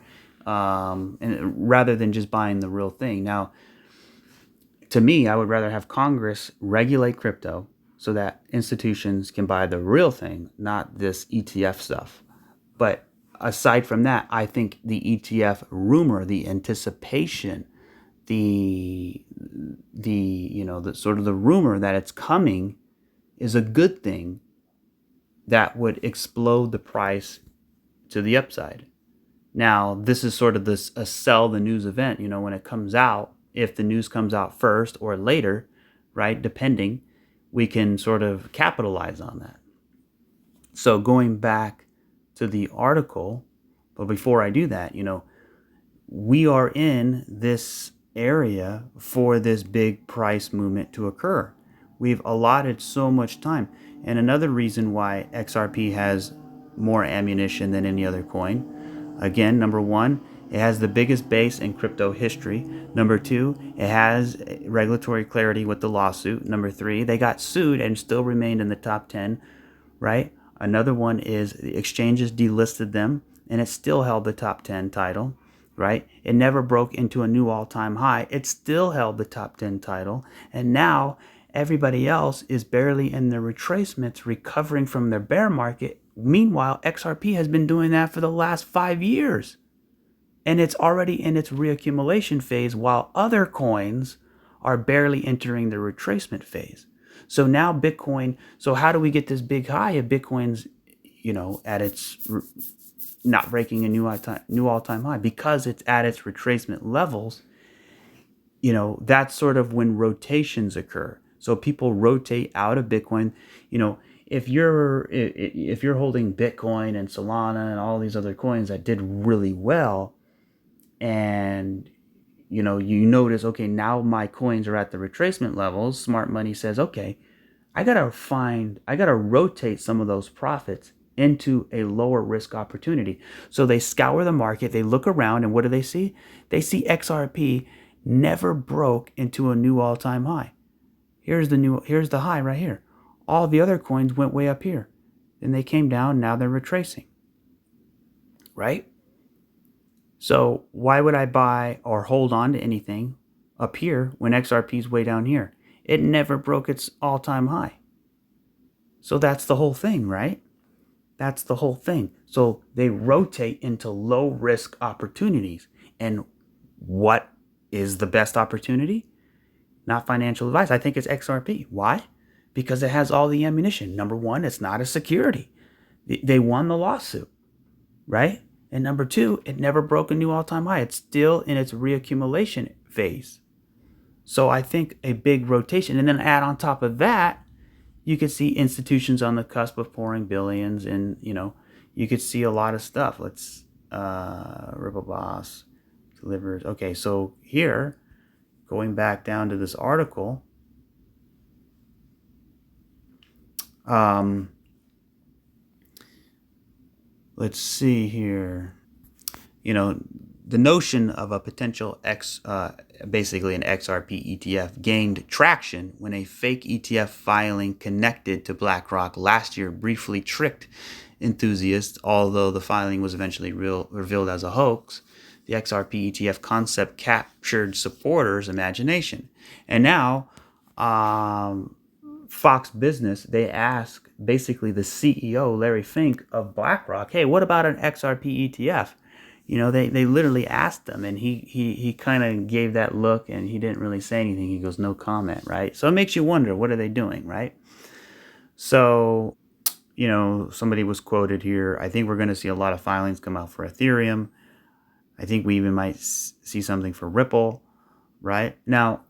and rather than just buying the real thing. Now, to me, I would rather have Congress regulate crypto so that institutions can buy the real thing, not this ETF stuff. But aside from that, I think the ETF rumor, the anticipation, the sort of the rumor that it's coming is a good thing that would explode the price to the upside. Now, this is sort of a sell the news event, when it comes out. If the news comes out first or later, right, depending, we can sort of capitalize on that. So going back to the article, but before I do that, we are in this area for this big price movement to occur. We've allotted so much time. And another reason why XRP has more ammunition than any other coin, again, number one, it has the biggest base in crypto history. Number two, it has regulatory clarity with the lawsuit. Number three, they got sued and still remained in the top 10, right? Another one is the exchanges delisted them and it still held the top 10 title, right? It never broke into a new all-time high. It still held the top 10 title. And now everybody else is barely in their retracements, recovering from their bear market. Meanwhile, XRP has been doing that for the last 5 years. And it's already in its reaccumulation phase while other coins are barely entering the retracement phase. So now Bitcoin, so how do we get this big high if Bitcoin's, at its not breaking a new all-time high? Because it's at its retracement levels, that's sort of when rotations occur. So people rotate out of Bitcoin. If you're holding Bitcoin and Solana and all these other coins that did really well, and you notice, okay, now my coins are at the retracement levels, smart money says, okay, I gotta rotate some of those profits into a lower risk opportunity. So they scour the market, they look around, and what do they see? They see XRP never broke into a new all-time high. Here's the high right here. All the other coins went way up here. Then they came down, now they're retracing. Right? So why would I buy or hold on to anything up here when XRP is way down here? It never broke its all-time high. So that's the whole thing, right? That's the whole thing. So they rotate into low-risk opportunities. And what is the best opportunity? Not financial advice. I think it's XRP. Why? Because it has all the ammunition. Number one, it's not a security. They won the lawsuit, right? And number two, it never broke a new all-time high. It's still in its reaccumulation phase. So I think a big rotation. And then add on top of that, you could see institutions on the cusp of pouring billions, and you could see a lot of stuff. Let's Ripple Boss delivers. Okay, so here, going back down to this article, let's see here. The notion of a potential basically an XRP ETF gained traction when a fake ETF filing connected to BlackRock last year briefly tricked enthusiasts, although the filing was eventually revealed as a hoax. The XRP ETF concept captured supporters' imagination. And now, Fox Business, they asked basically the CEO, Larry Fink of BlackRock, hey, what about an XRP ETF? They literally asked him, and he kind of gave that look, and he didn't really say anything. He goes, no comment, right? So it makes you wonder, what are they doing, right? So, somebody was quoted here, I think we're going to see a lot of filings come out for Ethereum. I think we even might see something for Ripple, right? Now,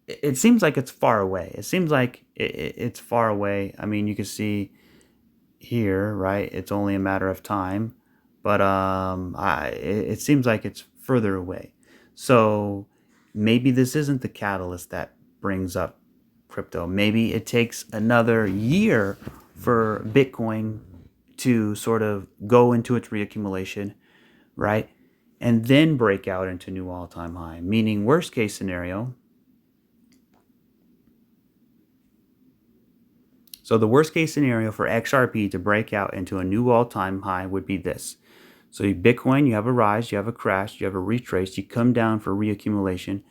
it seems like it's far away. It seems like it's far away. I mean, you can see here, right? It's only a matter of time. But it seems like it's further away. So maybe this isn't the catalyst that brings up crypto. Maybe it takes another year for Bitcoin to sort of go into its reaccumulation, right? And then break out into new all-time high. Meaning, worst case scenario. So the worst case scenario for XRP to break out into a new all-time high would be this. So Bitcoin, you have a rise, you have a crash, you have a retrace, you come down for reaccumulation,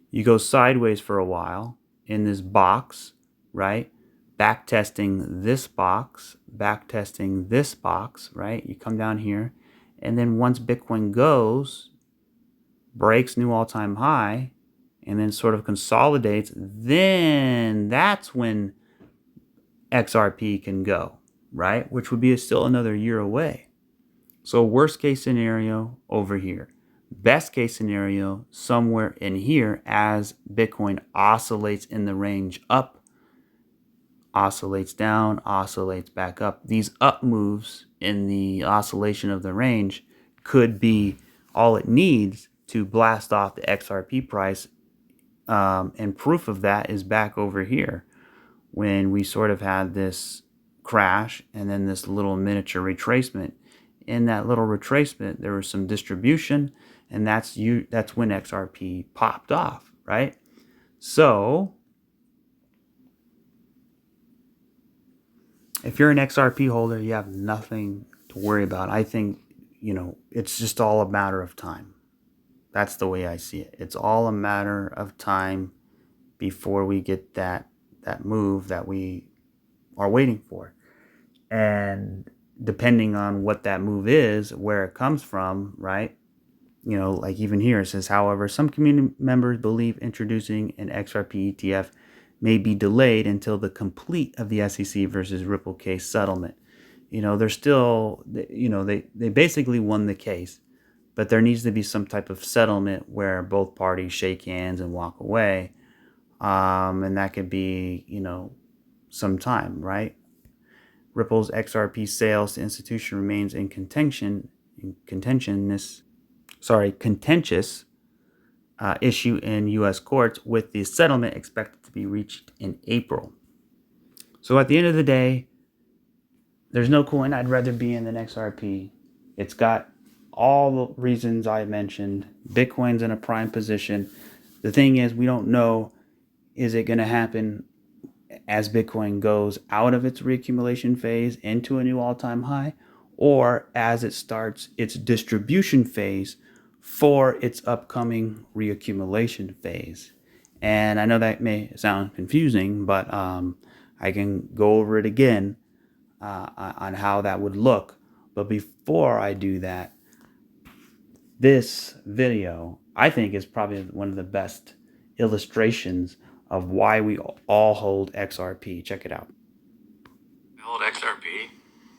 you go sideways for a while in this box, right? Back testing this box, right? You come down here, and then once Bitcoin breaks new all-time high, and then sort of consolidates, then that's when XRP can go, right? Which would be still another year away. So worst case scenario over here. Best case scenario somewhere in here as Bitcoin oscillates in the range up, oscillates down, oscillates back up. These up moves in the oscillation of the range could be All it needs to blast off the XRP price, and proof of that is back over here when we sort of had this crash and then this little miniature retracement. In that little retracement, there was some distribution, and that's when XRP popped off, right? So if you're an XRP holder, you have nothing to worry about. I think, it's just all a matter of time. That's the way I see it. It's all a matter of time before we get that move that we are waiting for. And depending on what that move is, where it comes from, right? Like even here it says, however, some community members believe introducing an XRP ETF may be delayed until the complete of the SEC versus Ripple case settlement. They're still, they basically won the case, but there needs to be some type of settlement where both parties shake hands and walk away. And that could be, some time, right? Ripple's XRP sales to institution remains in contentious issue in U.S. courts, with the settlement expected to be reached in April. So at the end of the day, there's no coin I'd rather be in than XRP. It's got all the reasons I mentioned. Bitcoin's in a prime position. The thing is, we don't know, is it going to happen as Bitcoin goes out of its reaccumulation phase into a new all-time high, or as it starts its distribution phase for its upcoming reaccumulation phase. And I know that may sound confusing, but I can go over it again on how that would look. But before I do that, this video, I think, is probably one of the best illustrations of why we all hold XRP. Check it out. I hold XRP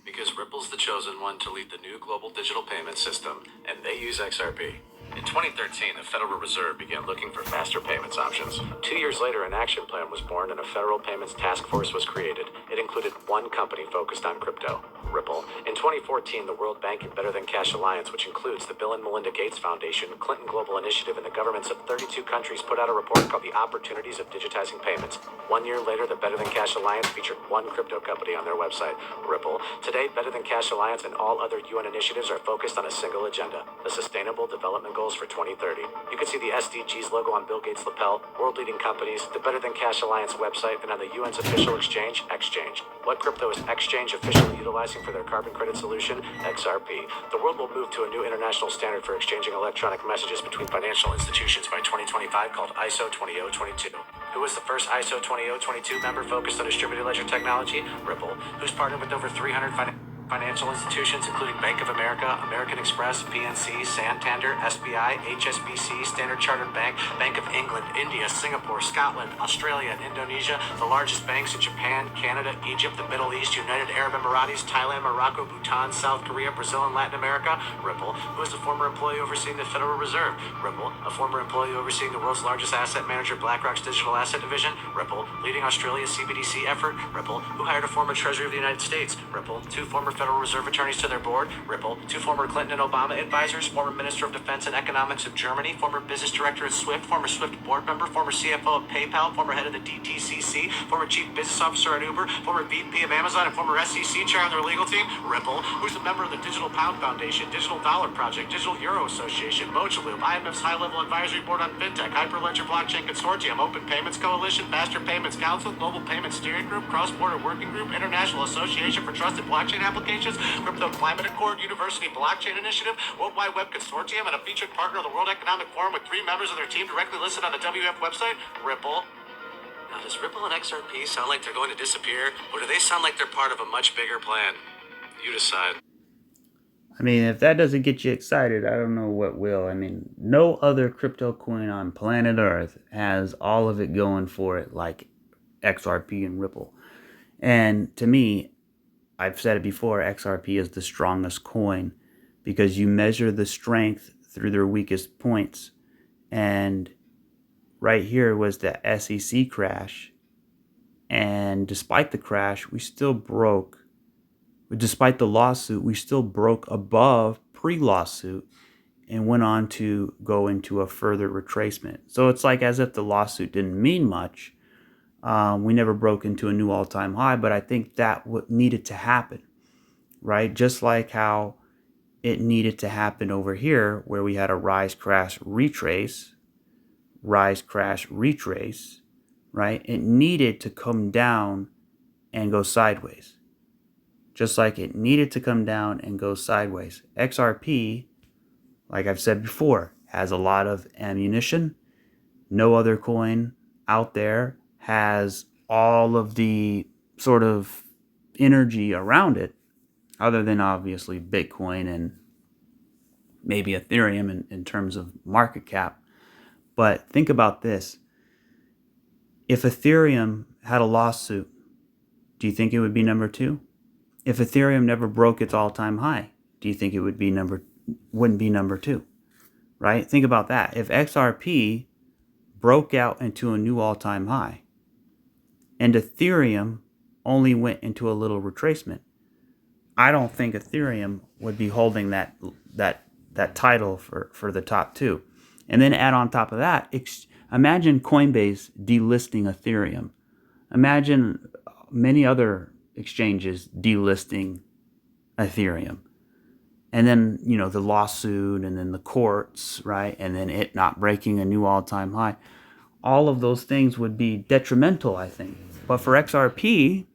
because Ripple's the chosen one to lead the new global digital payment system, and they use XRP. In 2013, the Federal Reserve began looking for faster payments options. 2 years later, an action plan was born and a federal payments task force was created. It included one company focused on crypto, Ripple. In 2014, the World Bank and Better Than Cash Alliance, which includes the Bill and Melinda Gates Foundation, Clinton Global Initiative, and the governments of 32 countries, put out a report called The Opportunities of Digitizing Payments. 1 year later, the Better Than Cash Alliance featured one crypto company on their website, Ripple. Today, Better Than Cash Alliance and all other UN initiatives are focused on a single agenda: the Sustainable Development Goals for 2030. You can see the SDGs logo on Bill Gates' lapel, world-leading companies, the Better Than Cash Alliance website, and on the UN's official exchange, Exchange. What crypto is Exchange officially utilizing for their carbon credit solution? XRP. The world will move to a new international standard for exchanging electronic messages between financial institutions by 2025 called ISO 20022. Who was the first ISO 20022 member focused on distributed ledger technology? Ripple. Who's partnered with over 300 financial institutions, including Bank of America, American Express, PNC, Santander, SBI, HSBC, Standard Chartered Bank, Bank of England, India, Singapore, Scotland, Australia, and Indonesia, the largest banks in Japan, Canada, Egypt, the Middle East, United Arab Emirates, Thailand, Morocco, Bhutan, South Korea, Brazil, and Latin America? Ripple. Who is a former employee overseeing the Federal Reserve? Ripple. A former employee overseeing the world's largest asset manager, BlackRock's digital asset division? Ripple. Leading Australia's CBDC effort? Ripple. Who hired a former Treasury of the United States? Ripple. Two former Federal Reserve attorneys to their board? Ripple. Two former Clinton and Obama advisors, former Minister of Defense and Economics of Germany, former business director at SWIFT, former SWIFT board member, former CFO of PayPal, former head of the DTCC, former chief business officer at Uber, former VP of Amazon, and former SEC chair on their legal team? Ripple. Who's a member of the Digital Pound Foundation, Digital Dollar Project, Digital Euro Association, Mojaloop, IMF's high-level advisory board on fintech, Hyperledger Blockchain Consortium, Open Payments Coalition, Faster Payments Council, Global Payments Steering Group, Cross-Border Working Group, International Association for Trusted Blockchain Applications, Crypto Climate Accord, University Blockchain Initiative, World Wide Web Consortium, and a featured partner of the World Economic Forum with 3 members of their team directly listed on the WF website? Ripple. Now, does Ripple and XRP sound like they're going to disappear, or do they sound like they're part of a much bigger plan? You decide. I mean, if that doesn't get you excited, I don't know what will. I mean, no other crypto coin on planet Earth has all of it going for it like XRP and Ripple. And to me, I've said it before, XRP is the strongest coin because you measure the strength through their weakest points. And right here was the SEC crash. And despite the crash, we still broke. Despite the lawsuit, we still broke above pre-lawsuit and went on to go into a further retracement. So it's like as if the lawsuit didn't mean much. We never broke into a new all-time high, but I think that what needed to happen, right? Just like how it needed to happen over here where we had a rise, crash, retrace, right? It needed to come down and go sideways. Just like it needed to come down and go sideways. XRP, like I've said before, has a lot of ammunition. No other coin out there has all of the sort of energy around it, other than obviously Bitcoin and maybe Ethereum in terms of market cap. But think about this. If Ethereum had a lawsuit, do you think it would be number 2? If Ethereum never broke its all-time high, do you think it wouldn't be number 2? Right? Think about that. If XRP broke out into a new all-time high and Ethereum only went into a little retracement, I don't think Ethereum would be holding that title for the top 2. And then add on top of that, imagine Coinbase delisting Ethereum. Imagine many other exchanges delisting Ethereum. And then, the lawsuit and then the courts, right? And then it not breaking a new all-time high. All of those things would be detrimental, I think. But for XRP,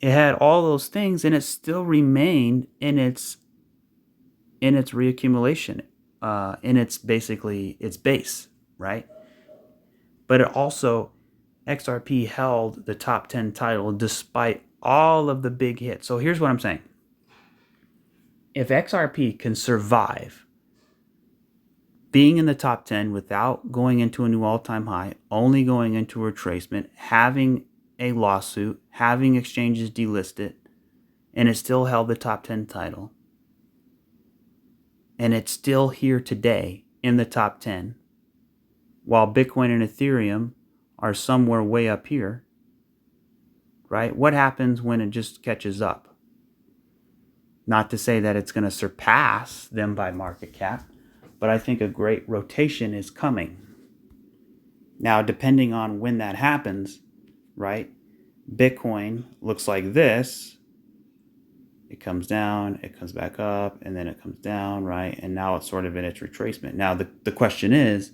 it had all those things and it still remained in its reaccumulation, in its basically its base, right? But it also, XRP held the top 10 title despite all of the big hits. So here's what I'm saying. If XRP can survive being in the top 10 without going into a new all-time high, only going into a retracement, having a lawsuit, having exchanges delist it, and it still held the top 10 title, and it's still here today in the top 10, while Bitcoin and Ethereum are somewhere way up here, right? What happens when it just catches up? Not to say that it's going to surpass them by market cap, but I think a great rotation is coming. Now, depending on when that happens, right? Bitcoin looks like this. It comes down, it comes back up, and then it comes down, right? And now it's sort of in its retracement. Now, the question is,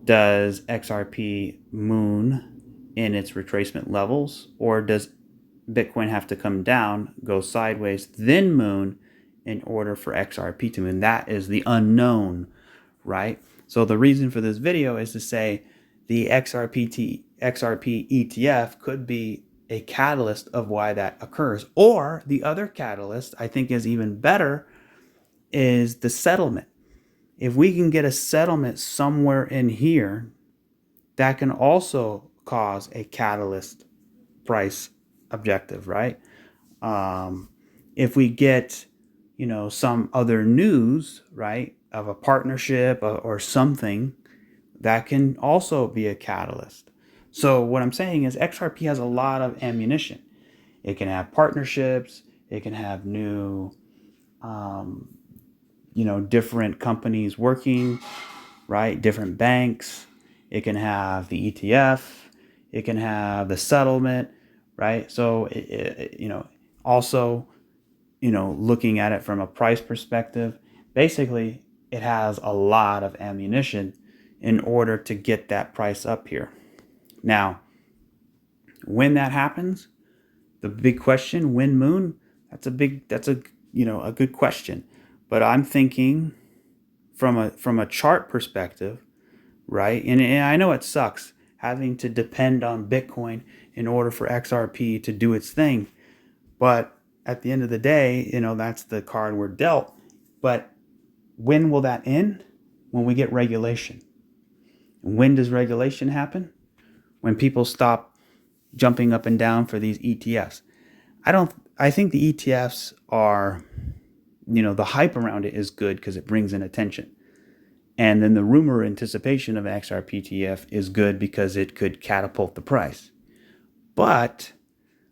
does XRP moon in its retracement levels, or does Bitcoin have to come down, go sideways, then moon in order for XRP to moon? That is the unknown, right? So the reason for this video is to say the XRP ETF could be a catalyst of why that occurs. Or the other catalyst I think is even better is the settlement. If we can get a settlement somewhere in here, that can also cause a catalyst price objective, right? If we get, some other news, right, of a partnership or something, that can also be a catalyst. So what I'm saying is XRP has a lot of ammunition. It can have partnerships. It can have new, different companies working, right? Different banks. It can have the ETF. It can have the settlement, right? So, also, looking at it from a price perspective, basically it has a lot of ammunition in order to get that price up here. Now, when that happens, the big question, when moon, that's a good question. But I'm thinking from a chart perspective, right? And I know it sucks having to depend on Bitcoin in order for XRP to do its thing. But at the end of the day, that's the card we're dealt. But when will that end? When we get regulation. When does regulation happen? When people stop jumping up and down for these ETFs. I think the ETFs are, the hype around it is good because it brings in attention. And then the rumor anticipation of XRP ETF is good because it could catapult the price. But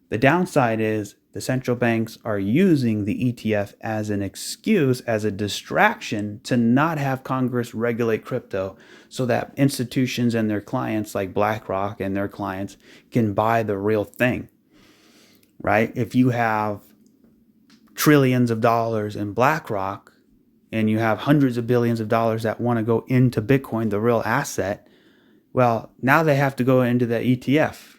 The downside is the central banks are using the ETF as an excuse, as a distraction to not have Congress regulate crypto so that institutions and their clients, like BlackRock and their clients, can buy the real thing, right? If you have trillions of dollars in BlackRock and you have hundreds of billions of dollars that want to go into Bitcoin, the real asset, well, now they have to go into the ETF,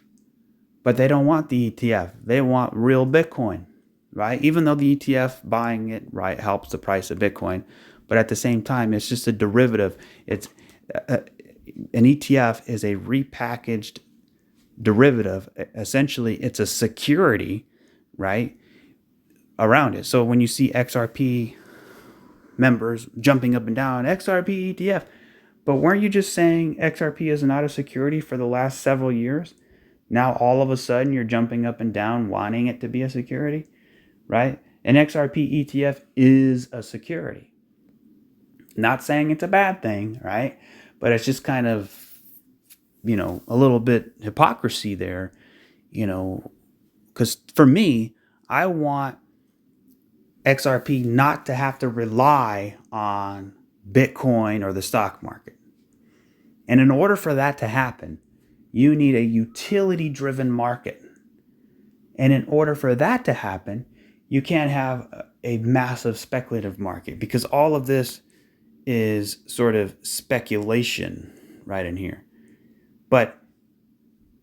but they don't want the ETF. They want real Bitcoin, right? Even though the ETF buying it, right, helps the price of Bitcoin, but at the same time, it's just a derivative. It's an ETF is a repackaged derivative. Essentially, it's a security, right, around it. So when you see XRP members jumping up and down, XRP ETF, but weren't you just saying XRP is not a security for the last several years? Now all of a sudden you're jumping up and down wanting it to be a security, right? An XRP ETF is a security. Not saying it's a bad thing, right? But it's just kind of, a little bit hypocrisy there, because for me, I want XRP not to have to rely on Bitcoin or the stock market. And in order for that to happen, you need a utility driven market. And in order for that to happen, you can't have a massive speculative market because all of this is sort of speculation right in here. But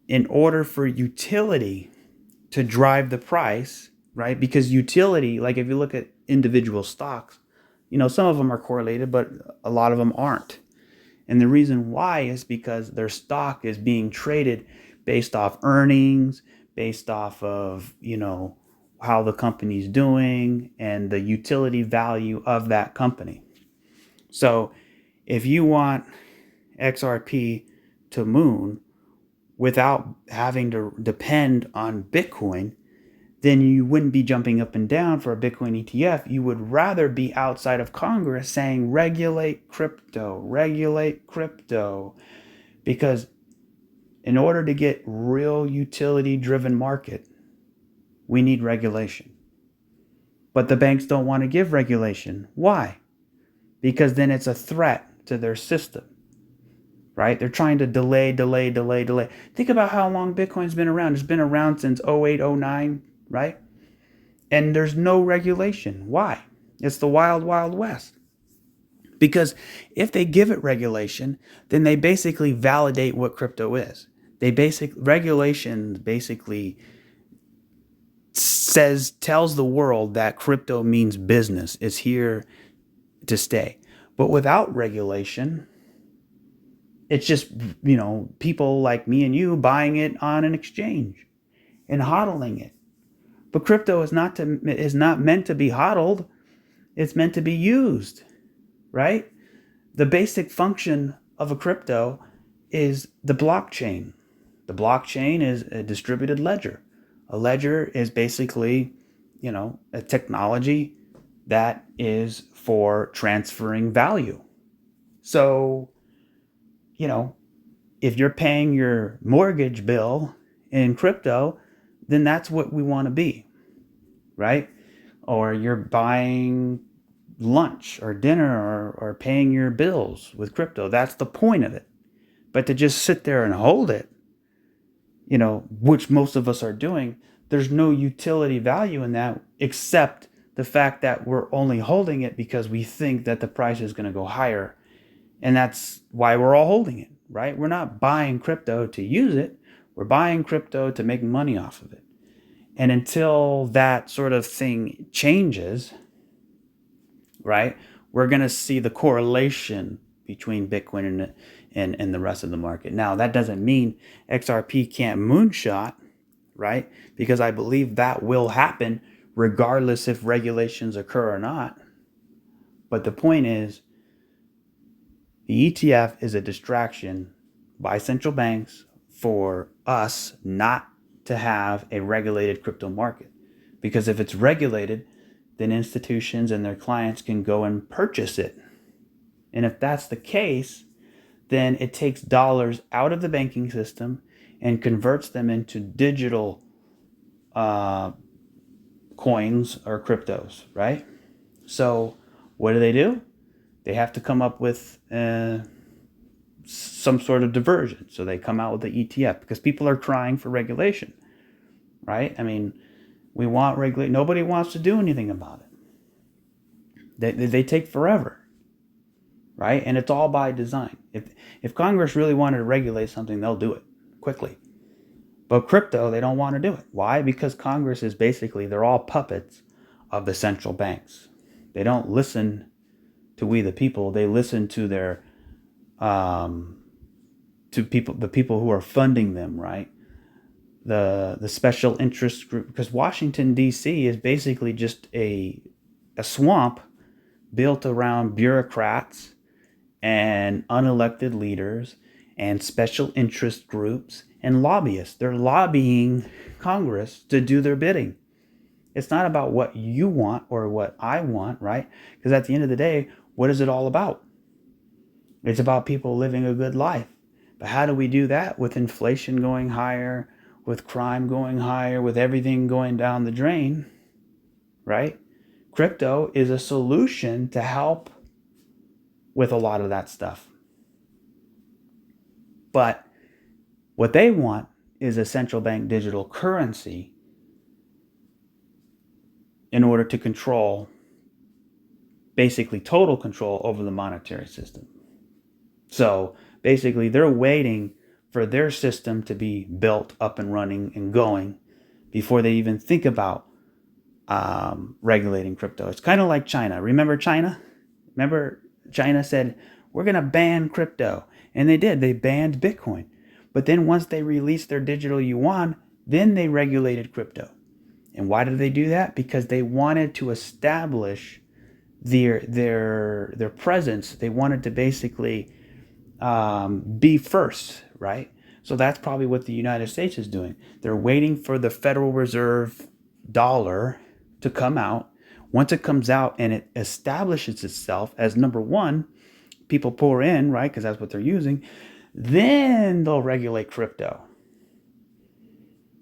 in order for utility to drive the price, right? Because utility, like if you look at individual stocks, some of them are correlated, but a lot of them aren't. And the reason why is because their stock is being traded based off earnings, based off of, how the company's doing and the utility value of that company. So if you want XRP to moon without having to depend on Bitcoin, then you wouldn't be jumping up and down for a Bitcoin ETF. You would rather be outside of Congress saying regulate crypto, regulate crypto. Because in order to get real utility driven market, we need regulation. But the banks don't want to give regulation. Why? Because then it's a threat to their system, right? They're trying to delay. Think about how long Bitcoin's been around. It's been around since 08, 09, right? And there's no regulation. Why? It's the wild, wild west. Because if they give it regulation, then they basically validate what crypto is. Regulation basically tells the world that crypto means business. It's here to stay. But without regulation, it's just, people like me and you buying it on an exchange and hodling it. But crypto is not meant to be hodled. It's meant to be used, right? The basic function of a crypto is the blockchain. The blockchain is a distributed ledger. A ledger is basically, a technology that is for transferring value. So, if you're paying your mortgage bill in crypto, then that's what we want to be, right? Or you're buying lunch or dinner or paying your bills with crypto. That's the point of it. But to just sit there and hold it, which most of us are doing, there's no utility value in that except the fact that we're only holding it because we think that the price is going to go higher. And that's why we're all holding it, right? We're not buying crypto to use it. We're buying crypto to make money off of it. And until that sort of thing changes, right, we're going to see the correlation between Bitcoin and the rest of the market. Now, that doesn't mean XRP can't moonshot, right? Because I believe that will happen regardless if regulations occur or not. But the point is, the ETF is a distraction by central banks for us not to have a regulated crypto market. Because if it's regulated, then institutions and their clients can go and purchase it. And if that's the case, then it takes dollars out of the banking system and converts them into digital uh, coins or cryptos, right? So what do? They have to come up with some sort of diversion. So they come out with the ETF because people are crying for regulation, right? I mean, we want regulate. Nobody wants to do anything about it. They take forever, right? And it's all by design. If Congress really wanted to regulate something, they'll do it quickly. But crypto, they don't want to do it. Why? Because Congress is basically, they're all puppets of the central banks. They don't listen to we the people. They listen to their to people, the people who are funding them, right? The special interest group, because Washington D.C. is basically just a swamp built around bureaucrats and unelected leaders and special interest groups and lobbyists. They're lobbying Congress to do their bidding. It's not about what you want or what I want, right? Because at the end of the day, what is it all about? It's about people living a good life. But how do we do that with inflation going higher, with crime going higher, with everything going down the drain, right? Crypto is a solution to help with a lot of that stuff. But what they want is a central bank digital currency in order to control, basically total control over the monetary system. So basically, they're waiting for their system to be built up and running and going before they even think about regulating crypto. It's kind of like China. Remember China? Remember China said, we're going to ban crypto. And they did. They banned Bitcoin. But then once they released their digital yuan, then they regulated crypto. And why did they do that? Because they wanted to establish their presence. They wanted to basically be first, right? So that's probably what the United States is doing. They're waiting for the Federal Reserve dollar to come out. Once it comes out and it establishes itself as number one, people pour in, right? Because that's what they're using. Then they'll regulate crypto.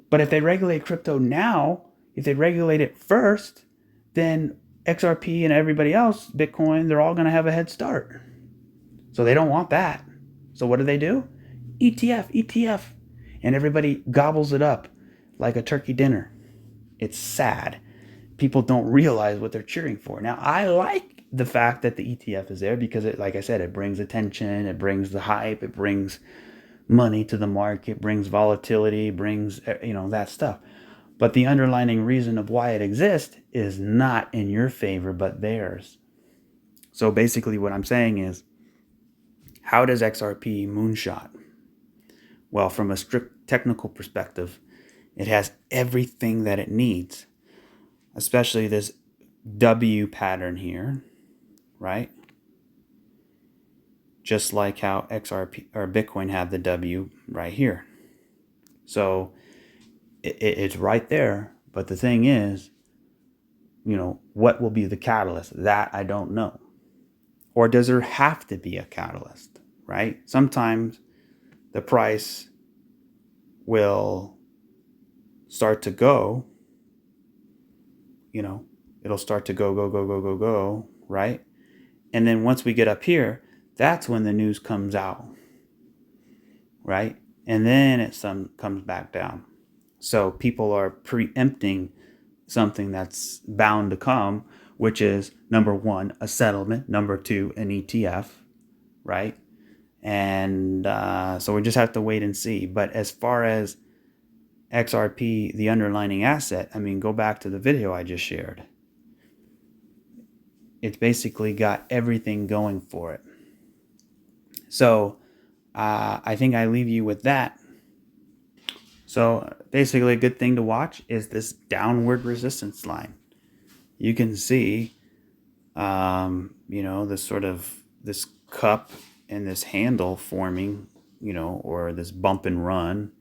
But if they regulate crypto now, if they regulate it first, then XRP and everybody else, Bitcoin, they're all going to have a head start. So they don't want that. So what do? ETF, ETF. And everybody gobbles it up like a turkey dinner. It's sad. People don't realize what they're cheering for. Now, I like the fact that the ETF is there because it, like I said, it brings attention, it brings the hype, it brings money to the market, brings volatility, brings, that stuff. But the underlying reason of why it exists is not in your favor, but theirs. So basically what I'm saying is, how does XRP moonshot? Well, from a strict technical perspective, it has everything that it needs, especially this W pattern here, right? Just like how XRP or Bitcoin have the W right here. So it's right there. But the thing is, what will be the catalyst? That I don't know. Or does there have to be a catalyst, right? Sometimes the price will start to go, it'll start to go, right? And then once we get up here, that's when the news comes out, right? And then it comes back down. So people are preempting something that's bound to come, which is number one, a settlement, number two, an ETF, right? And so we just have to wait and see. But as far as XRP, the underlying asset, I mean, go back to the video I just shared. It's basically got everything going for it. So I think I leave you with that. So basically a good thing to watch is this downward resistance line. You can see, this sort of this cup and this handle forming, or this bump and run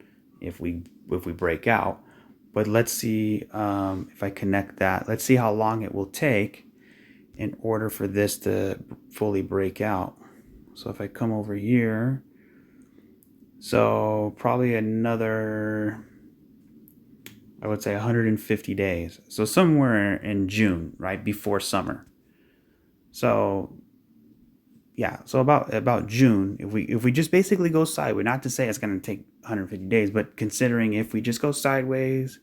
if we break out. But let's see if I connect that. Let's see how long it will take in order for this to fully break out. So if I come over here, so probably another, I would say 150 days. So somewhere in June, right before summer. So yeah, so about June, if we just basically go sideways, not to say it's going to take 150 days, but considering if we just go sideways,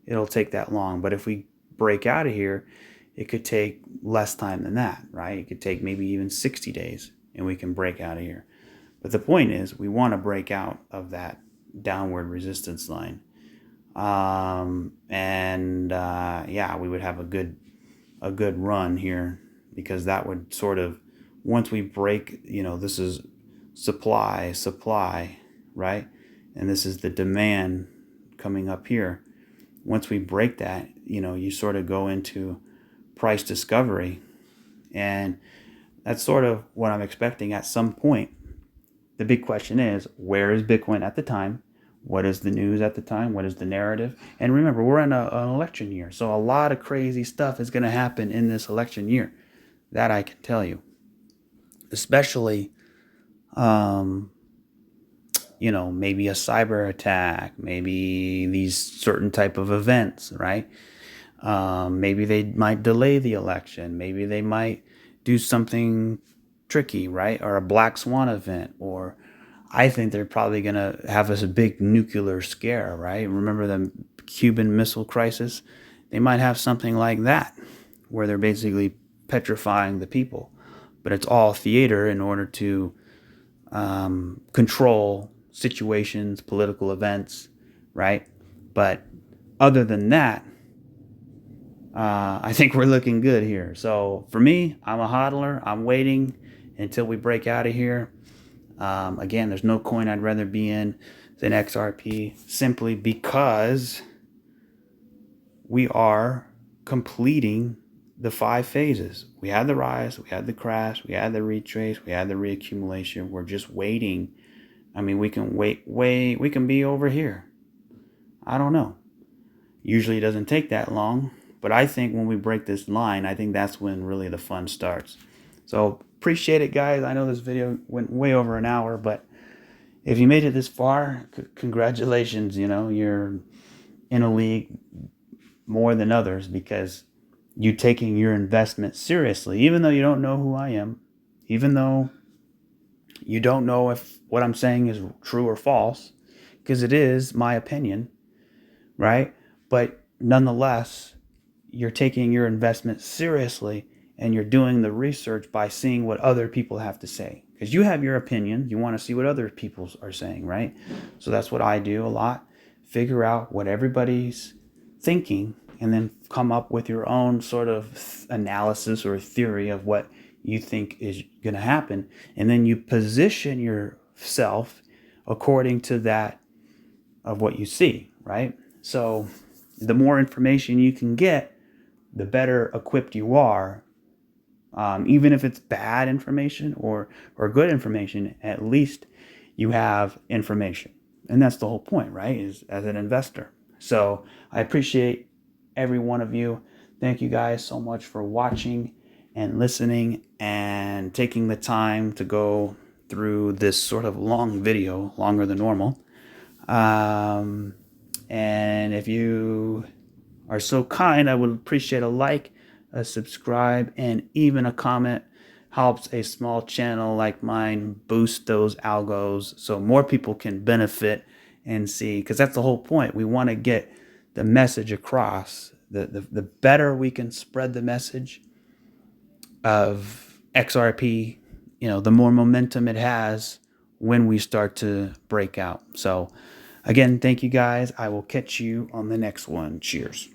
it'll take that long. But if we break out of here, it could take less time than that, right? It could take maybe even 60 days and we can break out of here. But the point is, we want to break out of that downward resistance line. Yeah, we would have a good run here, because that would sort of, once we break, this is supply, right? And this is the demand coming up here. Once we break that, you sort of go into price discovery. And that's sort of what I'm expecting at some point. The big question is, where is Bitcoin at the time? What is the news at the time? What is the narrative? And remember, we're in an election year. So a lot of crazy stuff is going to happen in this election year. That I can tell you. Especially, maybe a cyber attack, maybe these certain type of events, right? Maybe they might delay the election. Maybe they might do something tricky, right? Or a black swan event. Or I think they're probably going to have us a big nuclear scare, right? Remember the Cuban Missile Crisis? They might have something like that, where they're basically petrifying the people. But it's all theater in order to control situations, political events, right? But other than that, I think we're looking good here. So for me, I'm a hodler. I'm waiting until we break out of here. Again, there's no coin I'd rather be in than XRP, simply because we are completing the 5 phases. We had the rise, we had the crash, we had the retrace, we had the reaccumulation. We're just waiting. I mean, we can wait, we can be over here. I don't know. Usually it doesn't take that long, but I think when we break this line, I think that's when really the fun starts. So appreciate it, guys. I know this video went way over an hour, but if you made it this far, congratulations. You're in a league more than others, because you taking your investment seriously, even though you don't know who I am, even though you don't know if what I'm saying is true or false, because it is my opinion, right? But nonetheless, you're taking your investment seriously, and you're doing the research by seeing what other people have to say, because you have your opinion. You want to see what other people are saying, right? So that's what I do a lot. Figure out what everybody's thinking, and then come up with your own sort of analysis or theory of what you think is going to happen. And then you position yourself according to that of what you see, right? So the more information you can get, the better equipped you are. Even if it's bad information or good information, at least you have information. And that's the whole point, right? Is as an investor. So I appreciate every one of you. Thank you guys so much for watching and listening and taking the time to go through this sort of long video, longer than normal. And if you are so kind, I would appreciate a like, a subscribe, and even a comment. Helps a small channel like mine boost those algos so more people can benefit and see, because that's the whole point. We want to get the message across. The better we can spread the message of XRP, the more momentum it has when we start to break out. So again, thank you guys. I will catch you on the next one. Cheers.